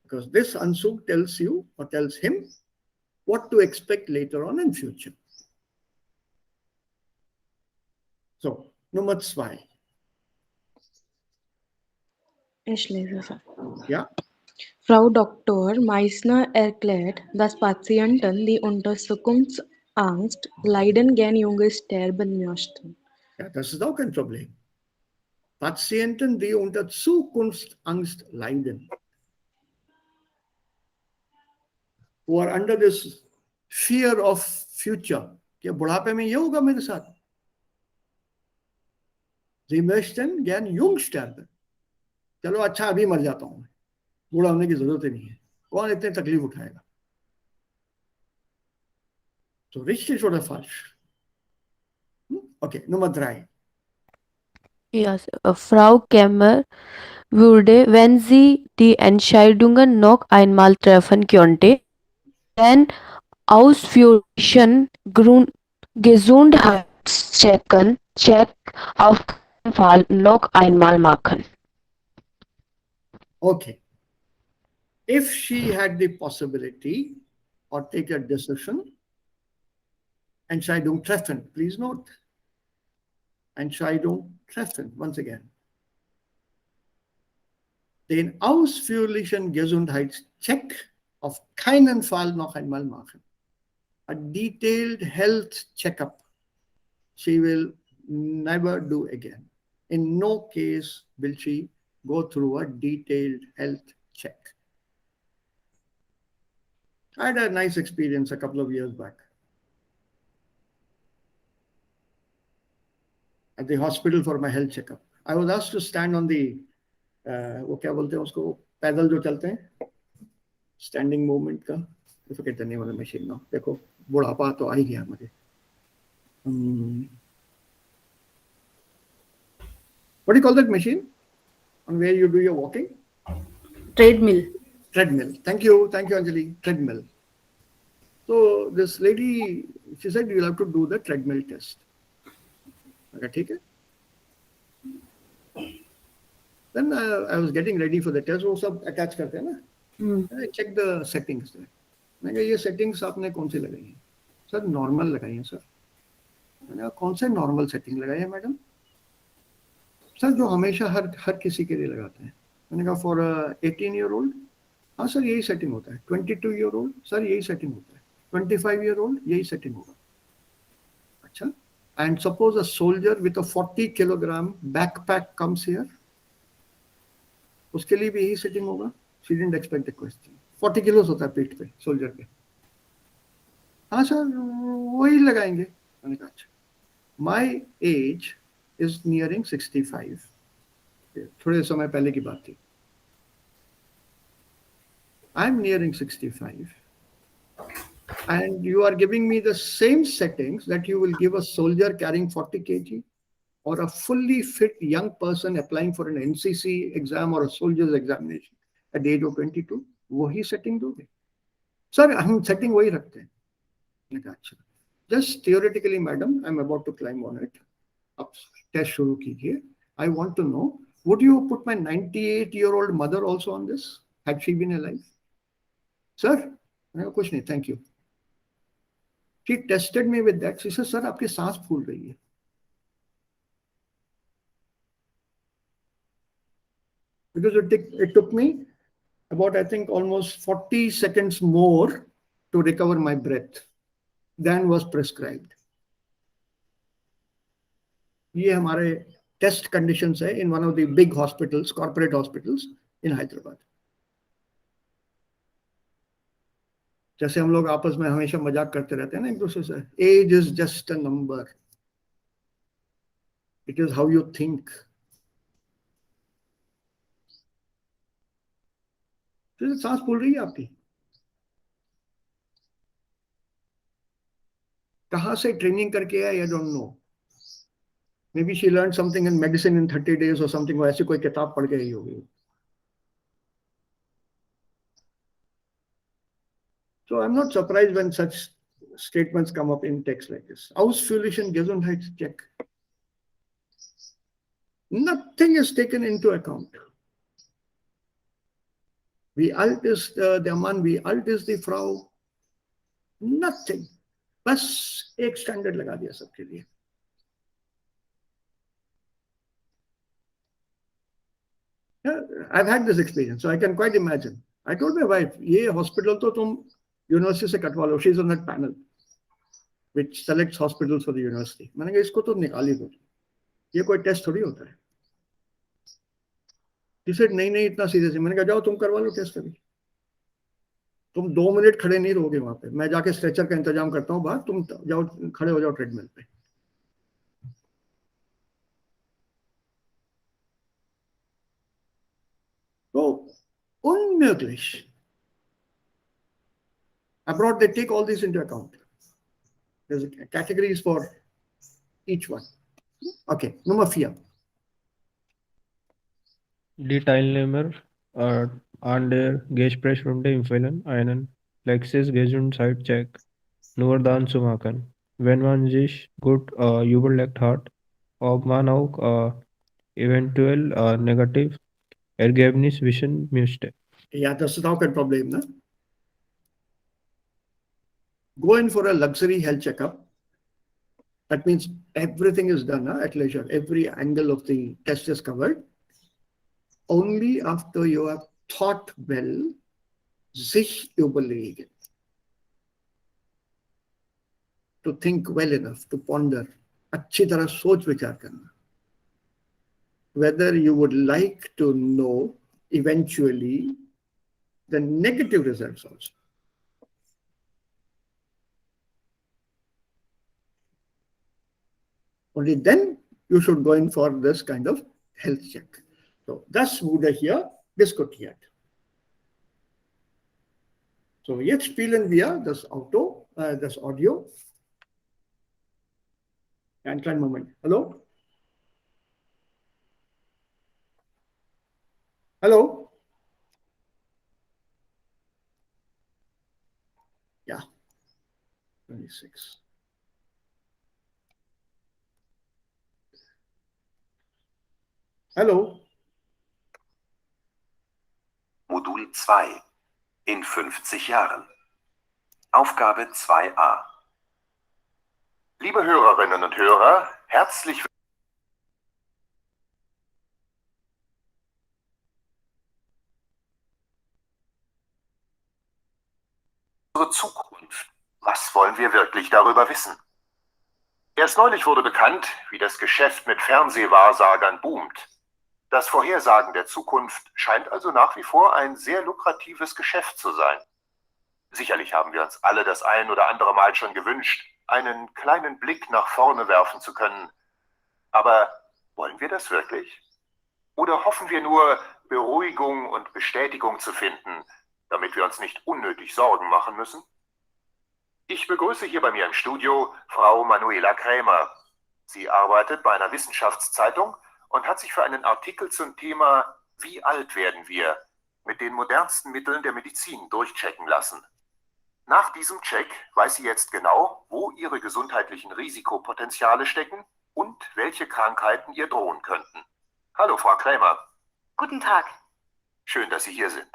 Because this Anzug tells you or tells him what to expect later on in future. So, Nummer 2. Ich lese es. Ja? Frau Dr. Meissner erklärt, dass Patienten, die unter Zukunftsangst leiden, gern Junge sterben möchten. Ja, das ist auch kein Problem. Patienten, die unter Zukunftsangst leiden, who are under this fear of future, कि बुढ़ापे में ये होगा मेरे साथ. Sie möchten gern jung sterben. चलो अच्छा अभी मर जाता हूं मैं, बूढ़ा होने की जरूरत ही नहीं है, कौन इतने तकलीफ उठाएगा? So richtig oder falsch? Okay, Nummer 3. Yes, Frau Kemmer würde, wenn sie die Entscheidungen noch einmal treffen könnte, den ausführlichen Gesundheitscheck auf keinen Fall noch einmal machen. Okay. If she had the possibility or take a decision, Entscheidung treffen, please note. Entscheidung treffen, once again. Den ausführlichen Gesundheitscheck auf keinen Fall noch einmal machen. A detailed health checkup she will never do again. In no case will she go through a detailed health check. I had a nice experience a couple of years back. At the hospital for my health checkup. I was asked to stand on the, वो क्या बोलते हैं उसको, पैदल जो चलते हैं, standing movement का, इसको कहते नहीं वाला मशीन ना, देखो बुढ़ापा तो आ ही गया मुझे. What do you call that machine? On where you do your walking? Treadmill. Treadmill. Thank you, Anjali. Treadmill. So this lady, she said you'll have to do the treadmill test. Okay, ठीक है. Then I was getting ready for the test. वो सब attach करते हैं ना. I checked the settings there. मैंने कहा ये settings आपने कौन सी लगाई हैं? सर normal लगाई हैं सर. मैंने कहा कौन से normal setting लगाई है मैडम? सर जो हमेशा हर किसी के लिए लगाते हैं. मैंने कहा for 18-year-old, हाँ सर यही setting होता है. 22-year-old, सर यही setting होता है. 25-year-old, यही setting होगा. अच्छा. And suppose a soldier with a 40-kilogram backpack comes here. उसके लिए भी यही सेटिंग होगा. She didn't expect the question. 40 kilos होता है पीठ पे सोल्जर पे. हाँ सर वही लगाएंगे. मैंने कहा अच्छा. My age is nearing 65. थोड़े समय पहले की बात थी. I'm nearing 65. And you are giving me the same settings that you will give a soldier carrying 40 kg or a fully fit young person applying for an NCC exam or a soldier's examination at the age of 22. वही setting दोगे? Sir, हम setting वही रखते हैं. मैंने कहा अच्छा. Just theoretically, madam, I'm about to climb on it. अब test शुरू कीजिए. I want to know, would you put my 98-year-old mother also on this? Had she been alive? Sir, मैंने कहा कुछ नहीं, thank you. She tested me with that. She said, sir, आपकी सांस फूल रही है. Because it took me about, I think, almost 40 seconds more to recover my breath than was prescribed. ये हमारे test conditions है in one of the big hospitals, corporate hospitals in Hyderabad. जैसे हम लोग आपस में हमेशा मजाक करते रहते हैं ना एक दूसरे से. Age is just a number. It is how you think. तो सांस फूल रही है आपकी. कहाँ से ट्रेनिंग करके आए? I don't know. Maybe she learned something in medicine in 30 days or something. वो ऐसी कोई किताब पढ़ के ही होगी. So I'm not surprised when such statements come up in text like this. Ausführlichen Gesundheitscheck. Nothing is taken into account. Wie alt ist der Mann? Wie alt ist die Frau? Nothing. बस एक standard लगा दिया सबके लिए. Yeah, I've had this experience, so I can quite imagine. I told my wife, ये hospital तो तुम university से कटवा लो. She's on that panel which selects hospitals for the university. मैंने कहा इसको तो निकाल ही दो. ये कोई टेस्ट थोड़ी होता है. She said नहीं नहीं इतना सीरियस है. मैंने कहा जाओ तुम करवा लो टेस्ट अभी. तुम 2 मिनट खड़े नहीं रहोगे वहां पे. मैं जाके स्ट्रेचर का इंतजाम करता हूँ बाहर. तुम जाओ खड़े हो जाओ ट्रेडमिल पे. तो unmöglich. Abroad, they take all this into account. There's categories for each one. Okay, Nummer 4. Die Teilnehmer an der Gesprächsrunde empfehlen, einen Gesundheitscheck nur dann zu machen, wenn man sich gut überlegt hat, ob man auch eventuell negativ Ergebnis wissen möchte. Ja, das ist auch kein Problem. Ne? Go in for a luxury health checkup. That means everything is done at leisure. Every angle of the test is covered. Only after you have thought well, sich überlegen. To think well enough, to ponder. अच्छी तरह सोच विचार करना. Whether you would like to know eventually the negative results also. Only then you should go in for this kind of health check. So das wurde hier diskutiert. So jetzt spielen wir das Audio. Einen kleinen Moment. Hallo? Hallo? Ja. 26. Hallo? Modul 2 in 50 Jahren. Aufgabe 2a. Liebe Hörerinnen und Hörer, herzlich unsere Zukunft. Was wollen wir wirklich darüber wissen? Erst neulich wurde bekannt, wie das Geschäft mit Fernsehwahrsagern boomt. Das Vorhersagen der Zukunft scheint also nach wie vor ein sehr lukratives Geschäft zu sein. Sicherlich haben wir uns alle das ein oder andere Mal schon gewünscht, einen kleinen Blick nach vorne werfen zu können. Aber wollen wir das wirklich? Oder hoffen wir nur, Beruhigung und Bestätigung zu finden, damit wir uns nicht unnötig Sorgen machen müssen? Ich begrüße hier bei mir im Studio Frau Manuela Krämer. Sie arbeitet bei einer Wissenschaftszeitung und hat sich für einen Artikel zum Thema "Wie alt werden wir?" mit den modernsten Mitteln der Medizin durchchecken lassen. Nach diesem Check weiß sie jetzt genau, wo ihre gesundheitlichen Risikopotenziale stecken und welche Krankheiten ihr drohen könnten. Hallo, Frau Krämer. Guten Tag. Schön, dass Sie hier sind.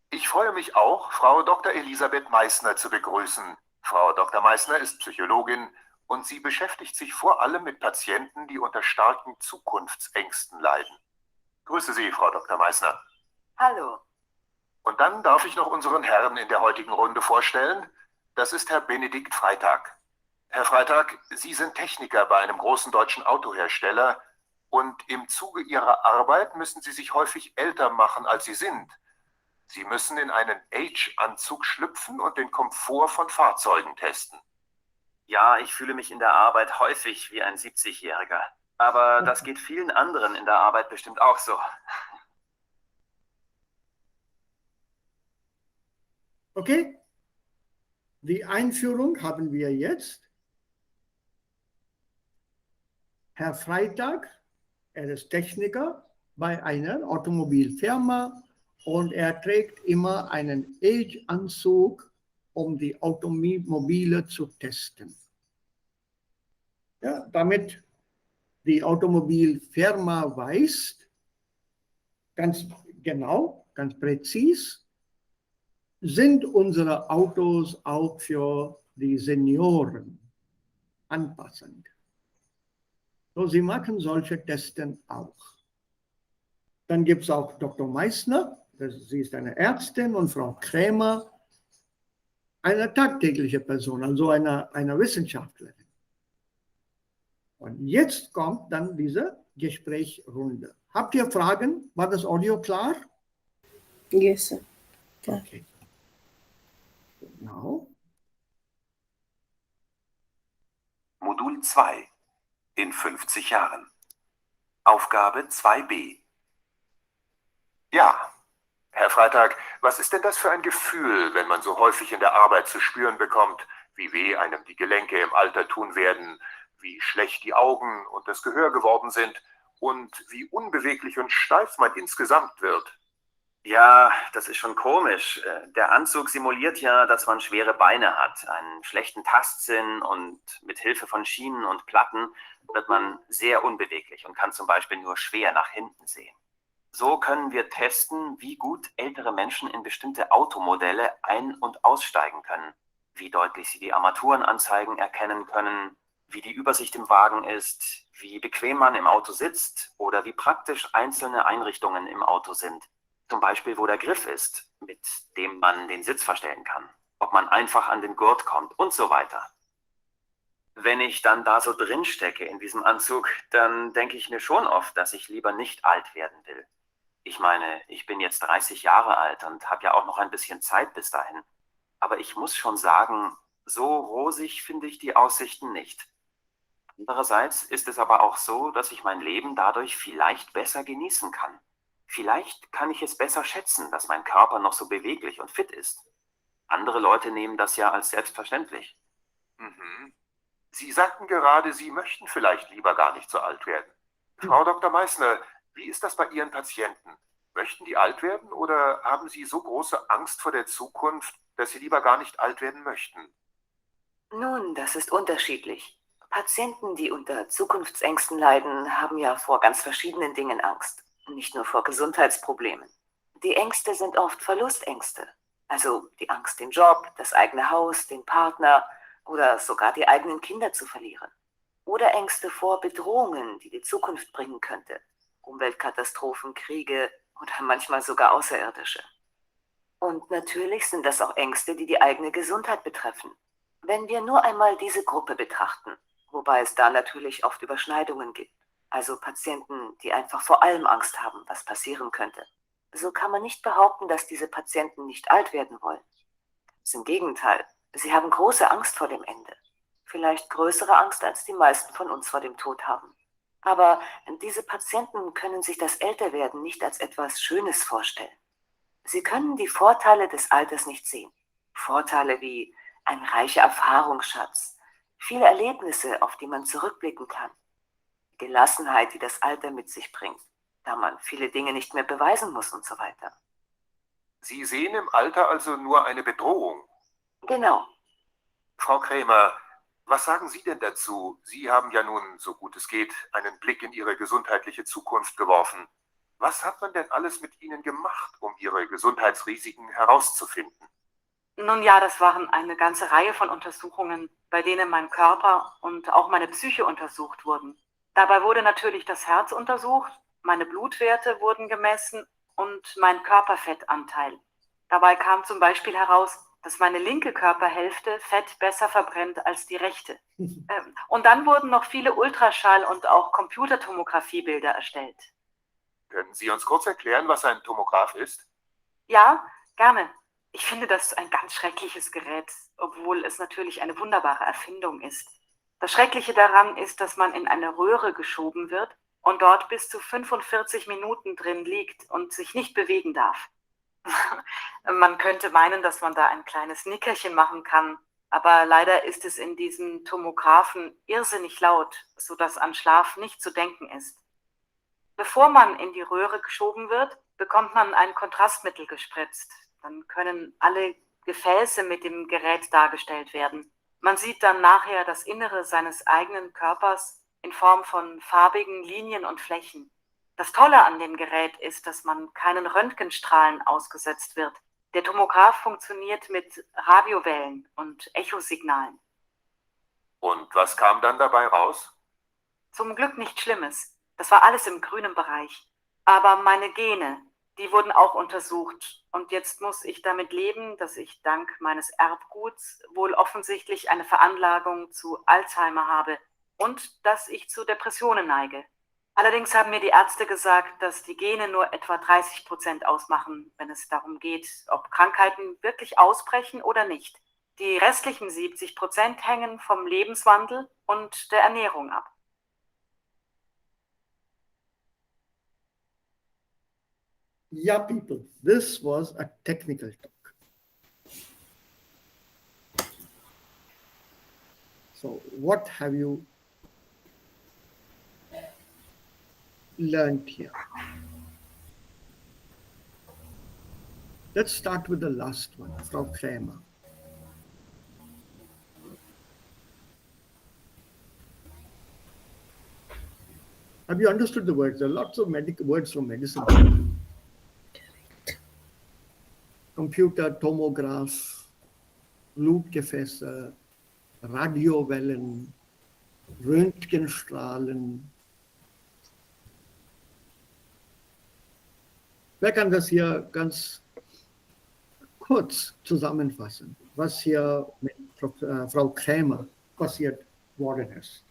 Ich freue mich auch, Frau Dr. Elisabeth Meissner zu begrüßen. Frau Dr. Meissner ist Psychologin und sie beschäftigt sich vor allem mit Patienten, die unter starken Zukunftsängsten leiden. Grüße Sie, Frau Dr. Meissner. Hallo. Und dann darf ich noch unseren Herrn in der heutigen Runde vorstellen. Das ist Herr Benedikt Freitag. Herr Freitag, Sie sind Techniker bei einem großen deutschen Autohersteller und im Zuge Ihrer Arbeit müssen Sie sich häufig älter machen, als Sie sind. Sie müssen in einen Age-Anzug schlüpfen und den Komfort von Fahrzeugen testen. Ja, ich fühle mich in der Arbeit häufig wie ein 70-Jähriger. Aber das geht vielen anderen in der Arbeit bestimmt auch so. Okay? Die Einführung haben wir jetzt. Herr Freitag, er ist Techniker bei einer Automobilfirma und er trägt immer einen Age-Anzug, um die Automobile zu testen. Ja, damit die Automobilfirma weiß, ganz genau, ganz präzise, sind unsere Autos auch für die Senioren anpassend. So, sie machen solche Testen auch. Dann gibt es auch Dr. Meissner, sie ist eine Ärztin, und Frau Krämer, eine tagtägliche Person, also eine Wissenschaftlerin. Und jetzt kommt dann diese Gesprächsrunde. Habt ihr Fragen? War das Audio klar? Yes, sir. Klar. Okay. Now. Modul 2 in 50 Jahren. Aufgabe 2b. Ja, Herr Freitag, was ist denn das für ein Gefühl, wenn man so häufig in der Arbeit zu spüren bekommt, wie weh einem die Gelenke im Alter tun werden, wie schlecht die Augen und das Gehör geworden sind und wie unbeweglich und steif man insgesamt wird? Ja, das ist schon komisch. Der Anzug simuliert ja, dass man schwere Beine hat, einen schlechten Tastsinn und mit Hilfe von Schienen und Platten wird man sehr unbeweglich und kann zum Beispiel nur schwer nach hinten sehen. So können wir testen, wie gut ältere Menschen in bestimmte Automodelle ein- und aussteigen können, wie deutlich sie die Armaturenanzeigen erkennen können, wie die Übersicht im Wagen ist, wie bequem man im Auto sitzt oder wie praktisch einzelne Einrichtungen im Auto sind. Zum Beispiel, wo der Griff ist, mit dem man den Sitz verstellen kann, ob man einfach an den Gurt kommt und so weiter. Wenn ich dann da so drin stecke in diesem Anzug, dann denke ich mir schon oft, dass ich lieber nicht alt werden will. Ich meine, ich bin jetzt 30 Jahre alt und habe ja auch noch ein bisschen Zeit bis dahin. Aber ich muss schon sagen, so rosig finde ich die Aussichten nicht. Andererseits ist es aber auch so, dass ich mein Leben dadurch vielleicht besser genießen kann. Vielleicht kann ich es besser schätzen, dass mein Körper noch so beweglich und fit ist. Andere Leute nehmen das ja als selbstverständlich. Mhm. Sie sagten gerade, Sie möchten vielleicht lieber gar nicht so alt werden. Frau Dr. Meissner, wie ist das bei Ihren Patienten? Möchten die alt werden oder haben Sie so große Angst vor der Zukunft, dass Sie lieber gar nicht alt werden möchten? Nun, das ist unterschiedlich. Patienten, die unter Zukunftsängsten leiden, haben ja vor ganz verschiedenen Dingen Angst, nicht nur vor Gesundheitsproblemen. Die Ängste sind oft Verlustängste, also die Angst, den Job, das eigene Haus, den Partner oder sogar die eigenen Kinder zu verlieren. Oder Ängste vor Bedrohungen, die die Zukunft bringen könnte. Umweltkatastrophen, Kriege oder manchmal sogar Außerirdische. Und natürlich sind das auch Ängste, die die eigene Gesundheit betreffen. Wenn wir nur einmal diese Gruppe betrachten, wobei es da natürlich oft Überschneidungen gibt, also Patienten, die einfach vor allem Angst haben, was passieren könnte, so kann man nicht behaupten, dass diese Patienten nicht alt werden wollen. Ganz im Gegenteil, sie haben große Angst vor dem Ende. Vielleicht größere Angst, als die meisten von uns vor dem Tod haben. Aber diese Patienten können sich das Älterwerden nicht als etwas Schönes vorstellen. Sie können die Vorteile des Alters nicht sehen. Vorteile wie ein reicher Erfahrungsschatz, viele Erlebnisse, auf die man zurückblicken kann, Gelassenheit, die das Alter mit sich bringt, da man viele Dinge nicht mehr beweisen muss und so weiter. Sie sehen im Alter also nur eine Bedrohung. Genau. Frau Krämer, was sagen Sie denn dazu? Sie haben ja nun, so gut es geht, einen Blick in Ihre gesundheitliche Zukunft geworfen. Was hat man denn alles mit Ihnen gemacht, um Ihre Gesundheitsrisiken herauszufinden? Nun ja, das waren eine ganze Reihe von Untersuchungen, bei denen mein Körper und auch meine Psyche untersucht wurden. Dabei wurde natürlich das Herz untersucht, meine Blutwerte wurden gemessen und mein Körperfettanteil. Dabei kam zum Beispiel heraus, dass meine linke Körperhälfte Fett besser verbrennt als die rechte. Und dann wurden noch viele Ultraschall- und auch Computertomographiebilder erstellt. Können Sie uns kurz erklären, was ein Tomograph ist? Ja, gerne. Ich finde das ein ganz schreckliches Gerät, obwohl es natürlich eine wunderbare Erfindung ist. Das Schreckliche daran ist, dass man in eine Röhre geschoben wird und dort bis zu 45 Minuten drin liegt und sich nicht bewegen darf. Man könnte meinen, dass man da ein kleines Nickerchen machen kann, aber leider ist es in diesem Tomographen irrsinnig laut, sodass an Schlaf nicht zu denken ist. Bevor man in die Röhre geschoben wird, bekommt man ein Kontrastmittel gespritzt. Dann können alle Gefäße mit dem Gerät dargestellt werden. Man sieht dann nachher das Innere seines eigenen Körpers in Form von farbigen Linien und Flächen. Das Tolle an dem Gerät ist, dass man keinen Röntgenstrahlen ausgesetzt wird. Der Tomograph funktioniert mit Radiowellen und Echosignalen. Und was kam dann dabei raus? Zum Glück nichts Schlimmes. Das war alles im grünen Bereich. Aber meine Gene, die wurden auch untersucht. Und jetzt muss ich damit leben, dass ich dank meines Erbguts wohl offensichtlich eine Veranlagung zu Alzheimer habe und dass ich zu Depressionen neige. Allerdings haben mir die Ärzte gesagt, dass die Gene nur etwa 30% ausmachen, wenn es darum geht, ob Krankheiten wirklich ausbrechen oder nicht. Die restlichen 70% hängen vom Lebenswandel und der Ernährung ab. Yeah, people, this was a technical talk. So what have you learned here? Let's start with the last one, Frau Krämer. Have you understood the words? There are lots of words from medicine. Computer tomograph, Blutgefäße, Radiowellen, Röntgenstrahlen. Wer kann das hier ganz kurz zusammenfassen, was hier mit Frau Krämer passiert worden ist?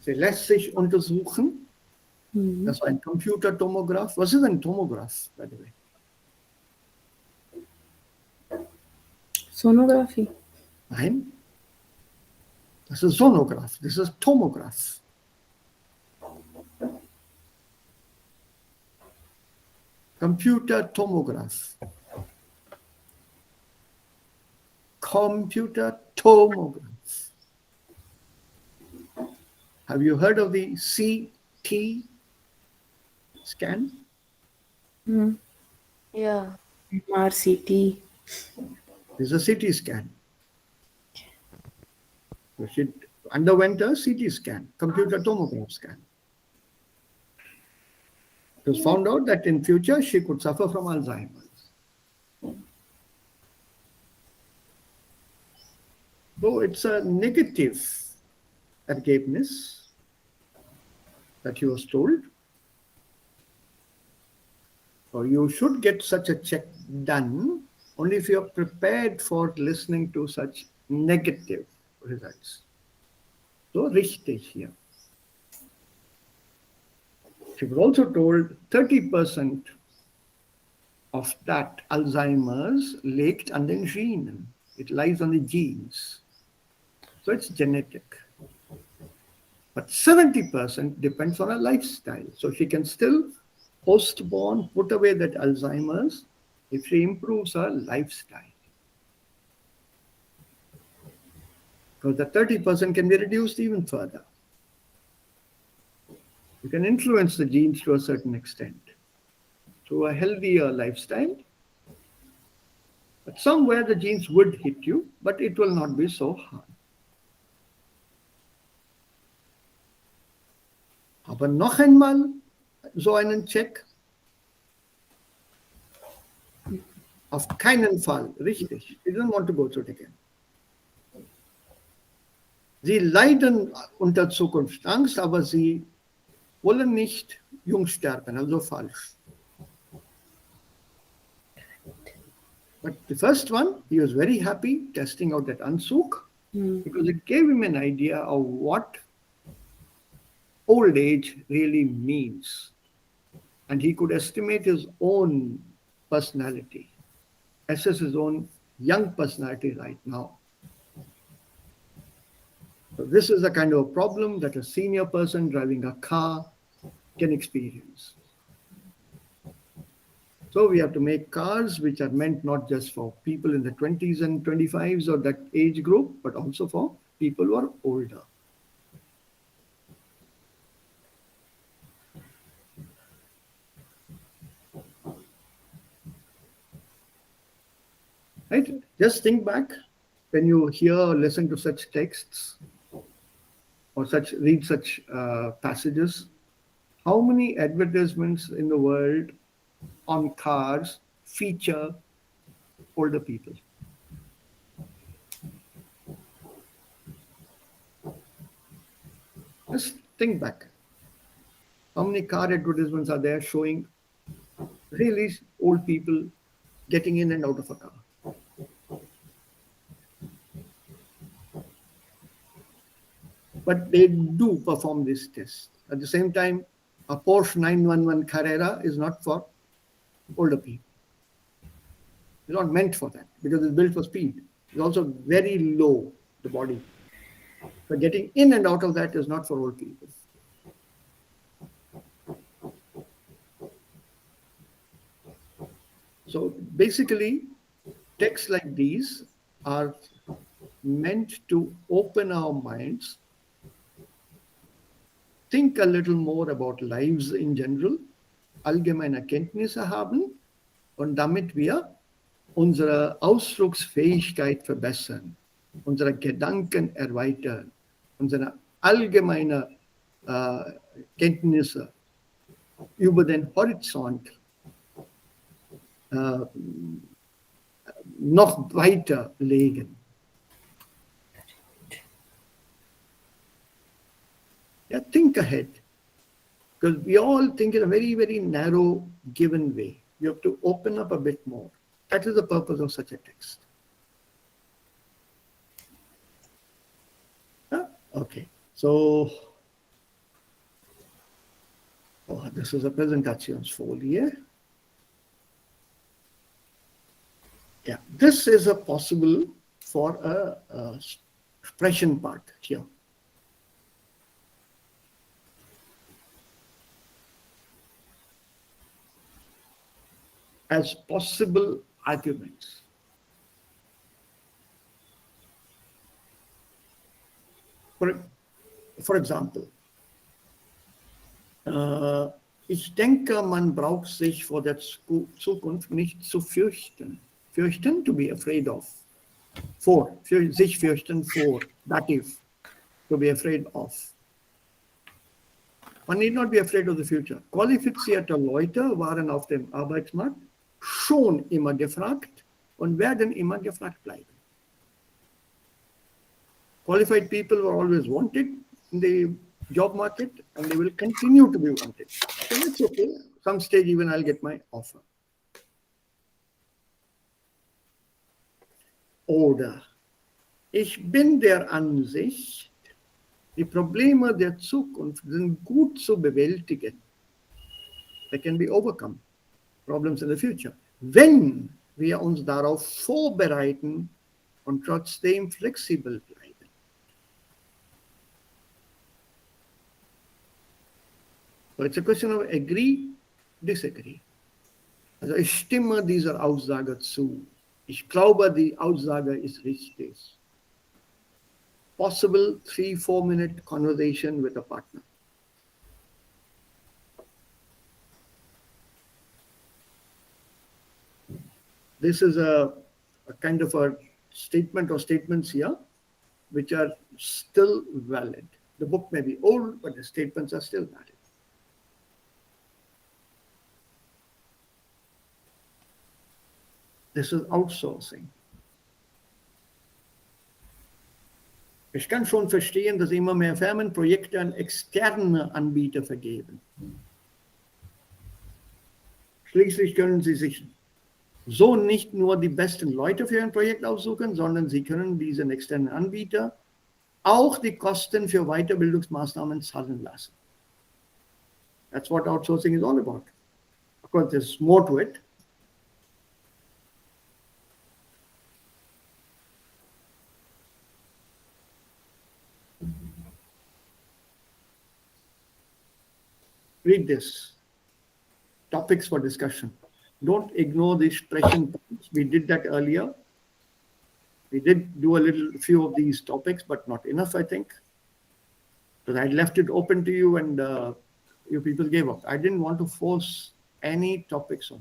Sie lässt sich untersuchen. Das war ein Computertomograph. Was ist ein Tomograph, by the way? Sonography. Nein. Das ist Sonograph. Das ist Tomograph. Computer tomograph. Computer tomograph. Have you heard of the CT scan? Yeah. RCT. This is a CT scan. So she underwent a CT scan, computer tomograph scan. It was found out that in future she could suffer from Alzheimer's. So it's a negative Ergebnis that he was told. So you should get such a check done only if you are prepared for listening to such negative results. So richtig hier. She was also told 30% of that Alzheimer's liegt an den Genen. It lies on the genes. So it's genetic. But 70% depends on her lifestyle. So she can still postpone, put away that Alzheimer's if she improves her lifestyle. Because the 30% can be reduced even further. You can influence the genes to a certain extent through a healthier lifestyle. But somewhere the genes would hit you, but it will not be so hard. Aber noch einmal so einen Check? Auf keinen Fall, richtig. She doesn't want to go through it again. Sie leiden unter Zukunftsangst, aber sie wollen nicht jung sterben, also falsch. But the first one, he was very happy testing out that Anzug because it gave him an idea of what old age really means. And he could estimate his own personality, assess his own young personality right now. So this is a kind of a problem that a senior person driving a car can experience. So we have to make cars which are meant not just for people in the 20s and 25s or that age group, but also for people who are older. Right? Just think back when you hear or listen to such texts or read such passages. How many advertisements in the world on cars feature older people? Just think back. How many car advertisements are there showing really old people getting in and out of a car? But they do perform this test. At the same time, a Porsche 911 Carrera is not for older people. It's not meant for that because it's built for speed. It's also very low, the body. So getting in and out of that is not for old people. So basically, texts like these are meant to open our minds, think a little more about lives in general, allgemeine Erkenntnisse haben und damit wir unsere Ausdrucksfähigkeit verbessern, unsere Gedanken erweitern, unsere allgemeine Kenntnisse über den Horizont noch weiter legen. Yeah, think ahead. Because we all think in a very, very narrow, given way. You have to open up a bit more. That is the purpose of such a text. Okay, so this is a Präsentationsfolie. Yeah, this is a possible for a expression part here. As possible arguments. For example, ich denke, man braucht sich vor der Zukunft nicht zu fürchten. Fürchten, to be afraid of. Sich fürchten vor, dative, to be afraid of. Man need not be afraid of the future. Qualifizierte Leute waren auf dem Arbeitsmarkt schon immer gefragt und werden immer gefragt bleiben. Qualified people were always wanted in the job market and they will continue to be wanted. So that's okay. Some stage even I'll get my offer. Oder ich bin der Ansicht, die Probleme der Zukunft sind gut zu bewältigen. They can be overcome. Problems in the future. Wenn wir uns darauf vorbereiten und trotzdem flexibel bleiben. So it's a question of agree, disagree. Also ich stimme dieser Aussage zu. Ich glaube, die Aussage ist richtig. Possible 3-4 minute conversation with a partner. This is a kind of a statement or statements here which are still valid. The book may be old, but the statements are still valid. This is outsourcing. Ich kann schon verstehen, dass immer mehr Firmen Projekte an externe Anbieter vergeben. Schließlich können sie sich so nicht nur die besten Leute für ein Projekt aussuchen, sondern sie können diesen externen Anbieter auch die Kosten für Weiterbildungsmaßnahmen zahlen lassen. That's what outsourcing is all about. Of course, there's more to it. Read this. Topics for discussion. Don't ignore the expression points. We did that earlier. We did do a few of these topics, but not enough, I think. Because I left it open to you and you people gave up. I didn't want to force any topics on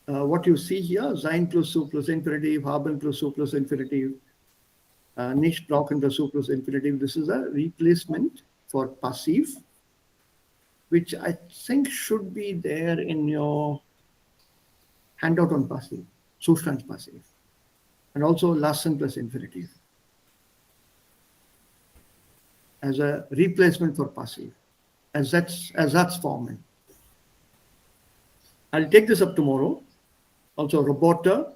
you. What you see here, sein plus zu plus Infinitiv, haben plus zu plus Infinitiv, nicht brauchen dazu plus Infinitiv. This is a replacement for passive, which I think should be there in your handout on passive, Zustandspassiv, and also lassen plus Infinitiv as a replacement for passive, as that's forming. I'll take this up tomorrow. Also Roboter,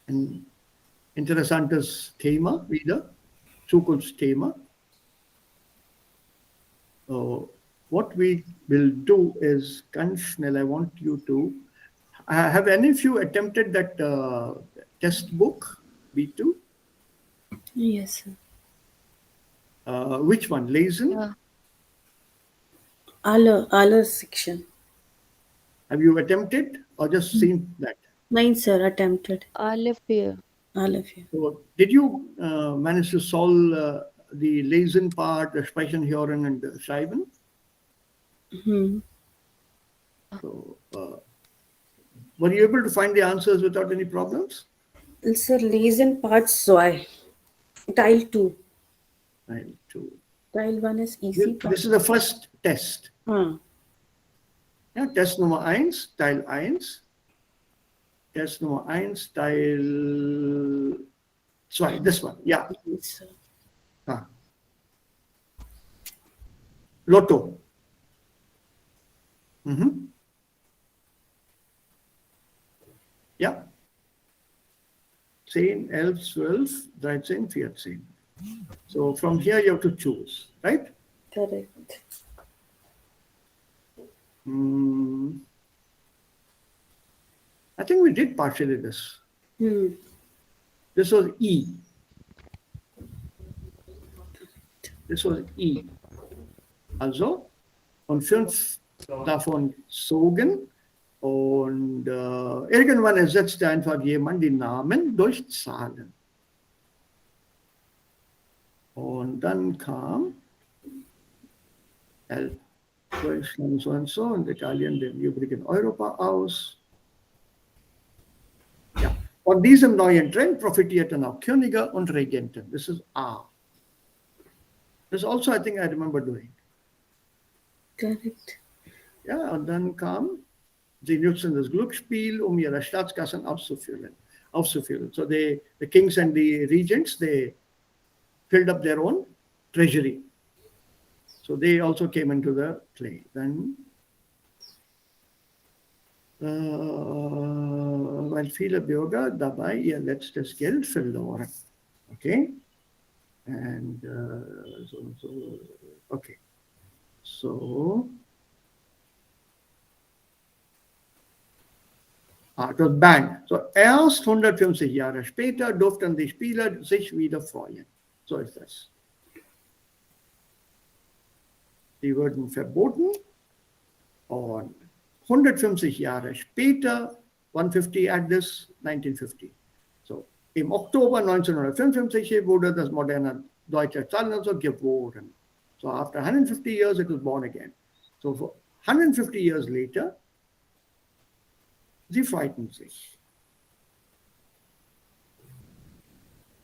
ein interessantes Thema wieder, Zukunftsthema. So what we will do is, ganz schnell, I want you to, have any of you attempted that test book, B2? Yes, sir. Which one? Lesen? Yeah. Aller section. Have you attempted or just seen that? Nine, sir, attempted. All of you. All of you. So did you manage to solve the Lesen part, the Speichenhören and the Schreiben? Hmm. So were you able to find the answers without any problems? Sir, lesen part 2. Tile 2. Tile 2. Tile 1 is easy. This is the first test. Ah. Ja, Test Nummer 1, Teil 1. Test Nummer 1, Teil 2. This one, yeah. Yes, sir. Ah. Lotto. Ja. 10, 11, 12, 13, 14. So from here you have to choose, right? Correct. I think we did partially this. This was E. Das war I. Also, und 5 davon zogen. Und irgendwann ersetzte einfach jemand die Namen durch Zahlen. Und dann kam Deutschland so und so und Italien den übrigen Europa aus. Ja. Von diesem neuen Trend profitierten auch Könige und Regenten. This is A. This also, I think I remember doing. Correct. Ja, und dann kam, sie nutzen das Glücksspiel, um ihre Staatskassen aufzufüllen. So the kings and the regents, they filled up their own treasury. So they also came into the play. Then, weil viele Bürger dabei ihr letztes Geld verloren. Okay? And okay. So, das Band. So, erst 150 Jahre später durften die Spieler sich wieder freuen. So ist das. Die wurden verboten und 150 Jahre später, 150 at this, 1950. So, im Oktober 1955 wurde das moderne deutsche Zahlungsmittel geboren. So after 150 years, it was born again. So for 150 years later, sie freuten sich.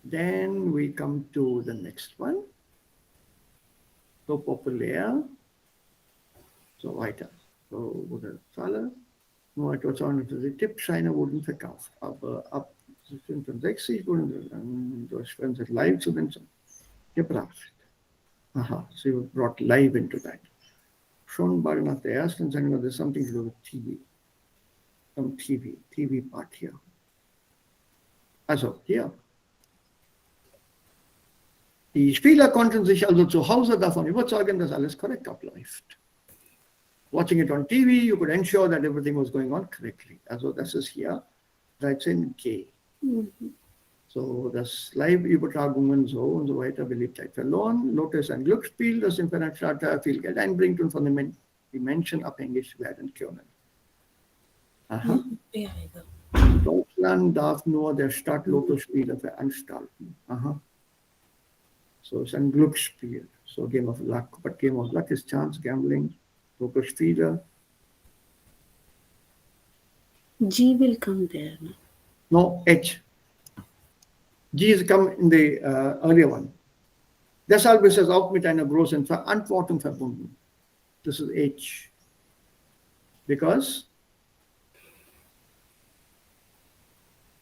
Then we come to the next one. So populär, so weiter. So wurde Zahle, nur etwa 250 Tippscheine wurden verkauft. Aber ab 65 wurden dann durch Fernsehen live zu den gebracht. Aha, so you brought live into that. Schon bei nach der ersten Sendung, there's something to do with TV. Some TV part here. Also, hier. Die Spieler konnten sich also zu Hause davon überzeugen, dass alles korrekt abläuft. Watching it on TV, you could ensure that everything was going on correctly. Also, das ist hier 13G. So, das Live-Übertragungen so und so weiter Beliebtheit verloren. Lotto ist ein Glücksspiel, das im Finanzstaat viel Geld einbringt und von den Menschen abhängig werden können. Aha. Deutschland darf nur der Staat Lottospiele veranstalten. Aha. So, es ist ein Glücksspiel. So, Game of Luck. But Game of Luck is chance gambling. Lottospiele. G will come there. No, H. G is come in the earlier one. Deshalb ist es auch mit einer großen Verantwortung verbunden. This is H. Because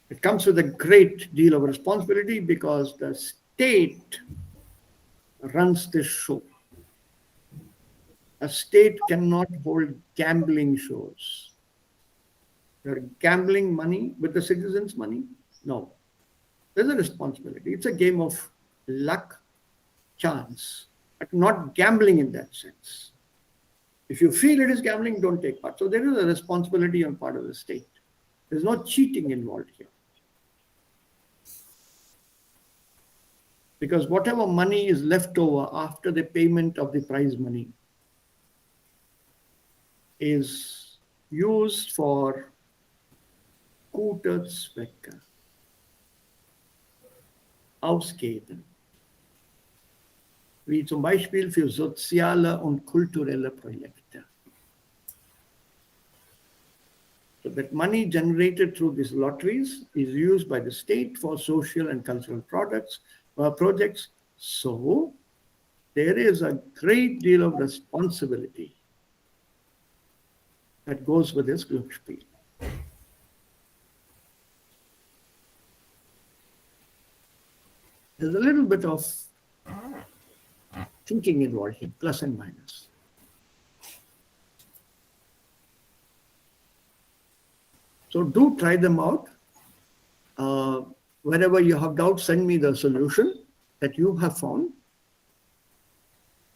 it comes with a great deal of responsibility because the state runs this show. A state cannot hold gambling shows. You're gambling money with the citizens' money? No. There's a responsibility. It's a game of luck, chance, but not gambling in that sense. If you feel it is gambling, don't take part. So there is a responsibility on part of the state. There's no cheating involved here. Because whatever money is left over after the payment of the prize money is used for gute Zwecke, ausgeben, wie zum Beispiel für soziale und kulturelle Projekte. So that money generated through these lotteries is used by the state for social and cultural projects. So there is a great deal of responsibility that goes with this Glücksspiel. There's a little bit of thinking involved here, plus and minus. So do try them out. Whenever you have doubts, send me the solution that you have found.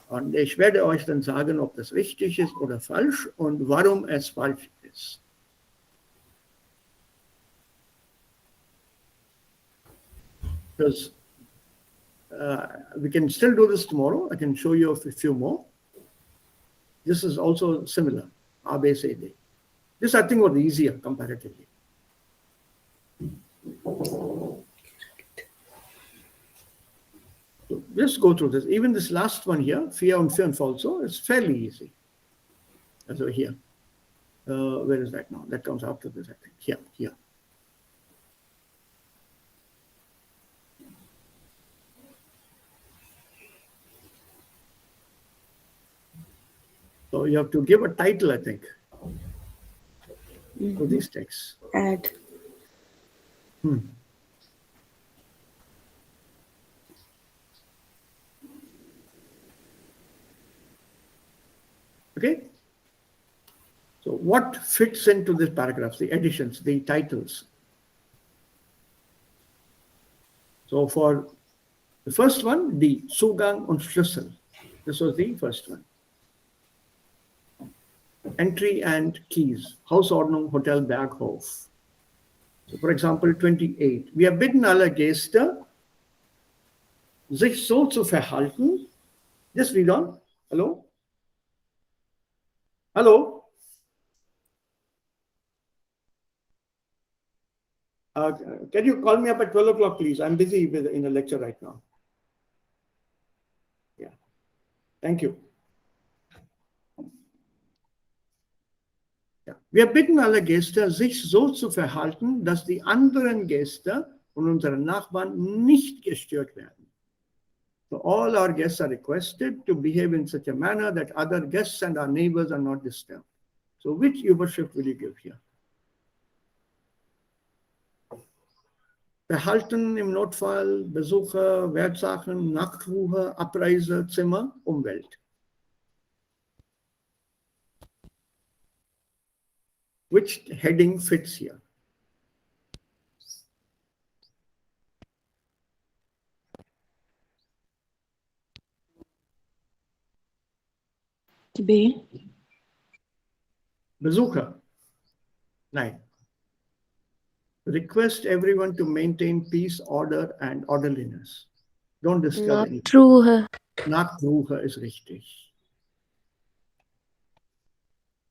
Und ich werde euch dann sagen, ob das richtig ist oder falsch und warum es falsch ist. Because we can still do this tomorrow. I can show you a few more. This is also similar, ABCD. This I think was easier comparatively. So let's go through this. Even this last one here, 4 und 5 also, is fairly easy. So here, where is that now? That comes after this, I think. Here. So you have to give a title, I think, to these texts. Add. Okay. So what fits into this paragraphs, the additions, the titles? So for the first one, the Zugang und Schlüssel. This was the first one. Entry and keys. Hausordnung, Hotel Berghof. So for example, 28. Wir bitten alle Gäste, sich so zu verhalten. Just read on. Hello? Hello? Can you call me up at 12 o'clock, please? I'm busy in a lecture right now. Yeah. Thank you. Ja. Wir bitten alle Gäste, sich so zu verhalten, dass die anderen Gäste und unsere Nachbarn nicht gestört werden. So all our guests are requested to behave in such a manner that other guests and our neighbors are not disturbed. So which Überschrift will you give here? Verhalten im Notfall, Besucher, Wertsachen, Nachtruhe, Abreise, Zimmer, Umwelt. Which heading fits here? B. Besucher. Nein. Request everyone to maintain peace, order and orderliness. Don't disturb anyone. Nachtruhe. Nachtruhe ist richtig.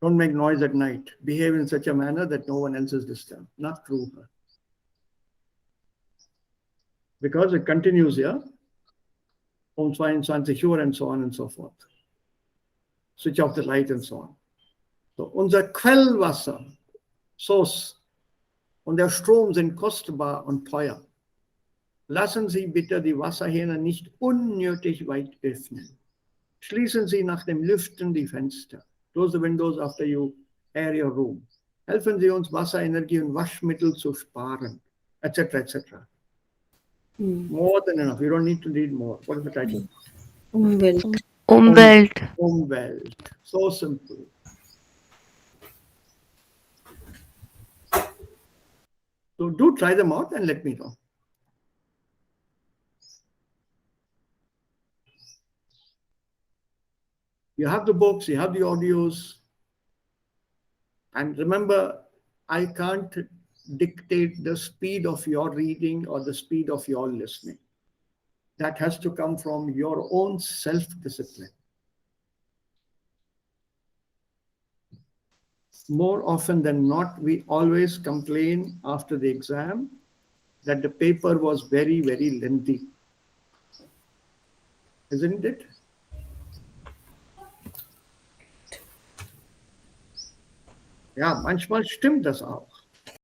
Don't make noise at night. Behave in such a manner that no one else is disturbed. Nachtruhe. Because it continues here. 22 Uhr and so on and so forth. Switch off the light and so on. So, unser Quellwasser, Source und der Strom sind kostbar und teuer. Lassen Sie bitte die Wasserhähne nicht unnötig weit öffnen. Schließen Sie nach dem Lüften die Fenster. Close the windows after you air your room. Helfen Sie uns, Wasser, Energie und Waschmittel zu sparen, etc., etc. More than enough. You don't need to read more. What is the title? Umwelt. Umwelt. So simple. So do try them out and let me know. You have the books, you have the audios. And remember, I can't dictate the speed of your reading or the speed of your listening. That has to come from your own self-discipline. More often than not, we always complain after the exam that the paper was very, very lengthy. Isn't it? Ja, manchmal stimmt das auch.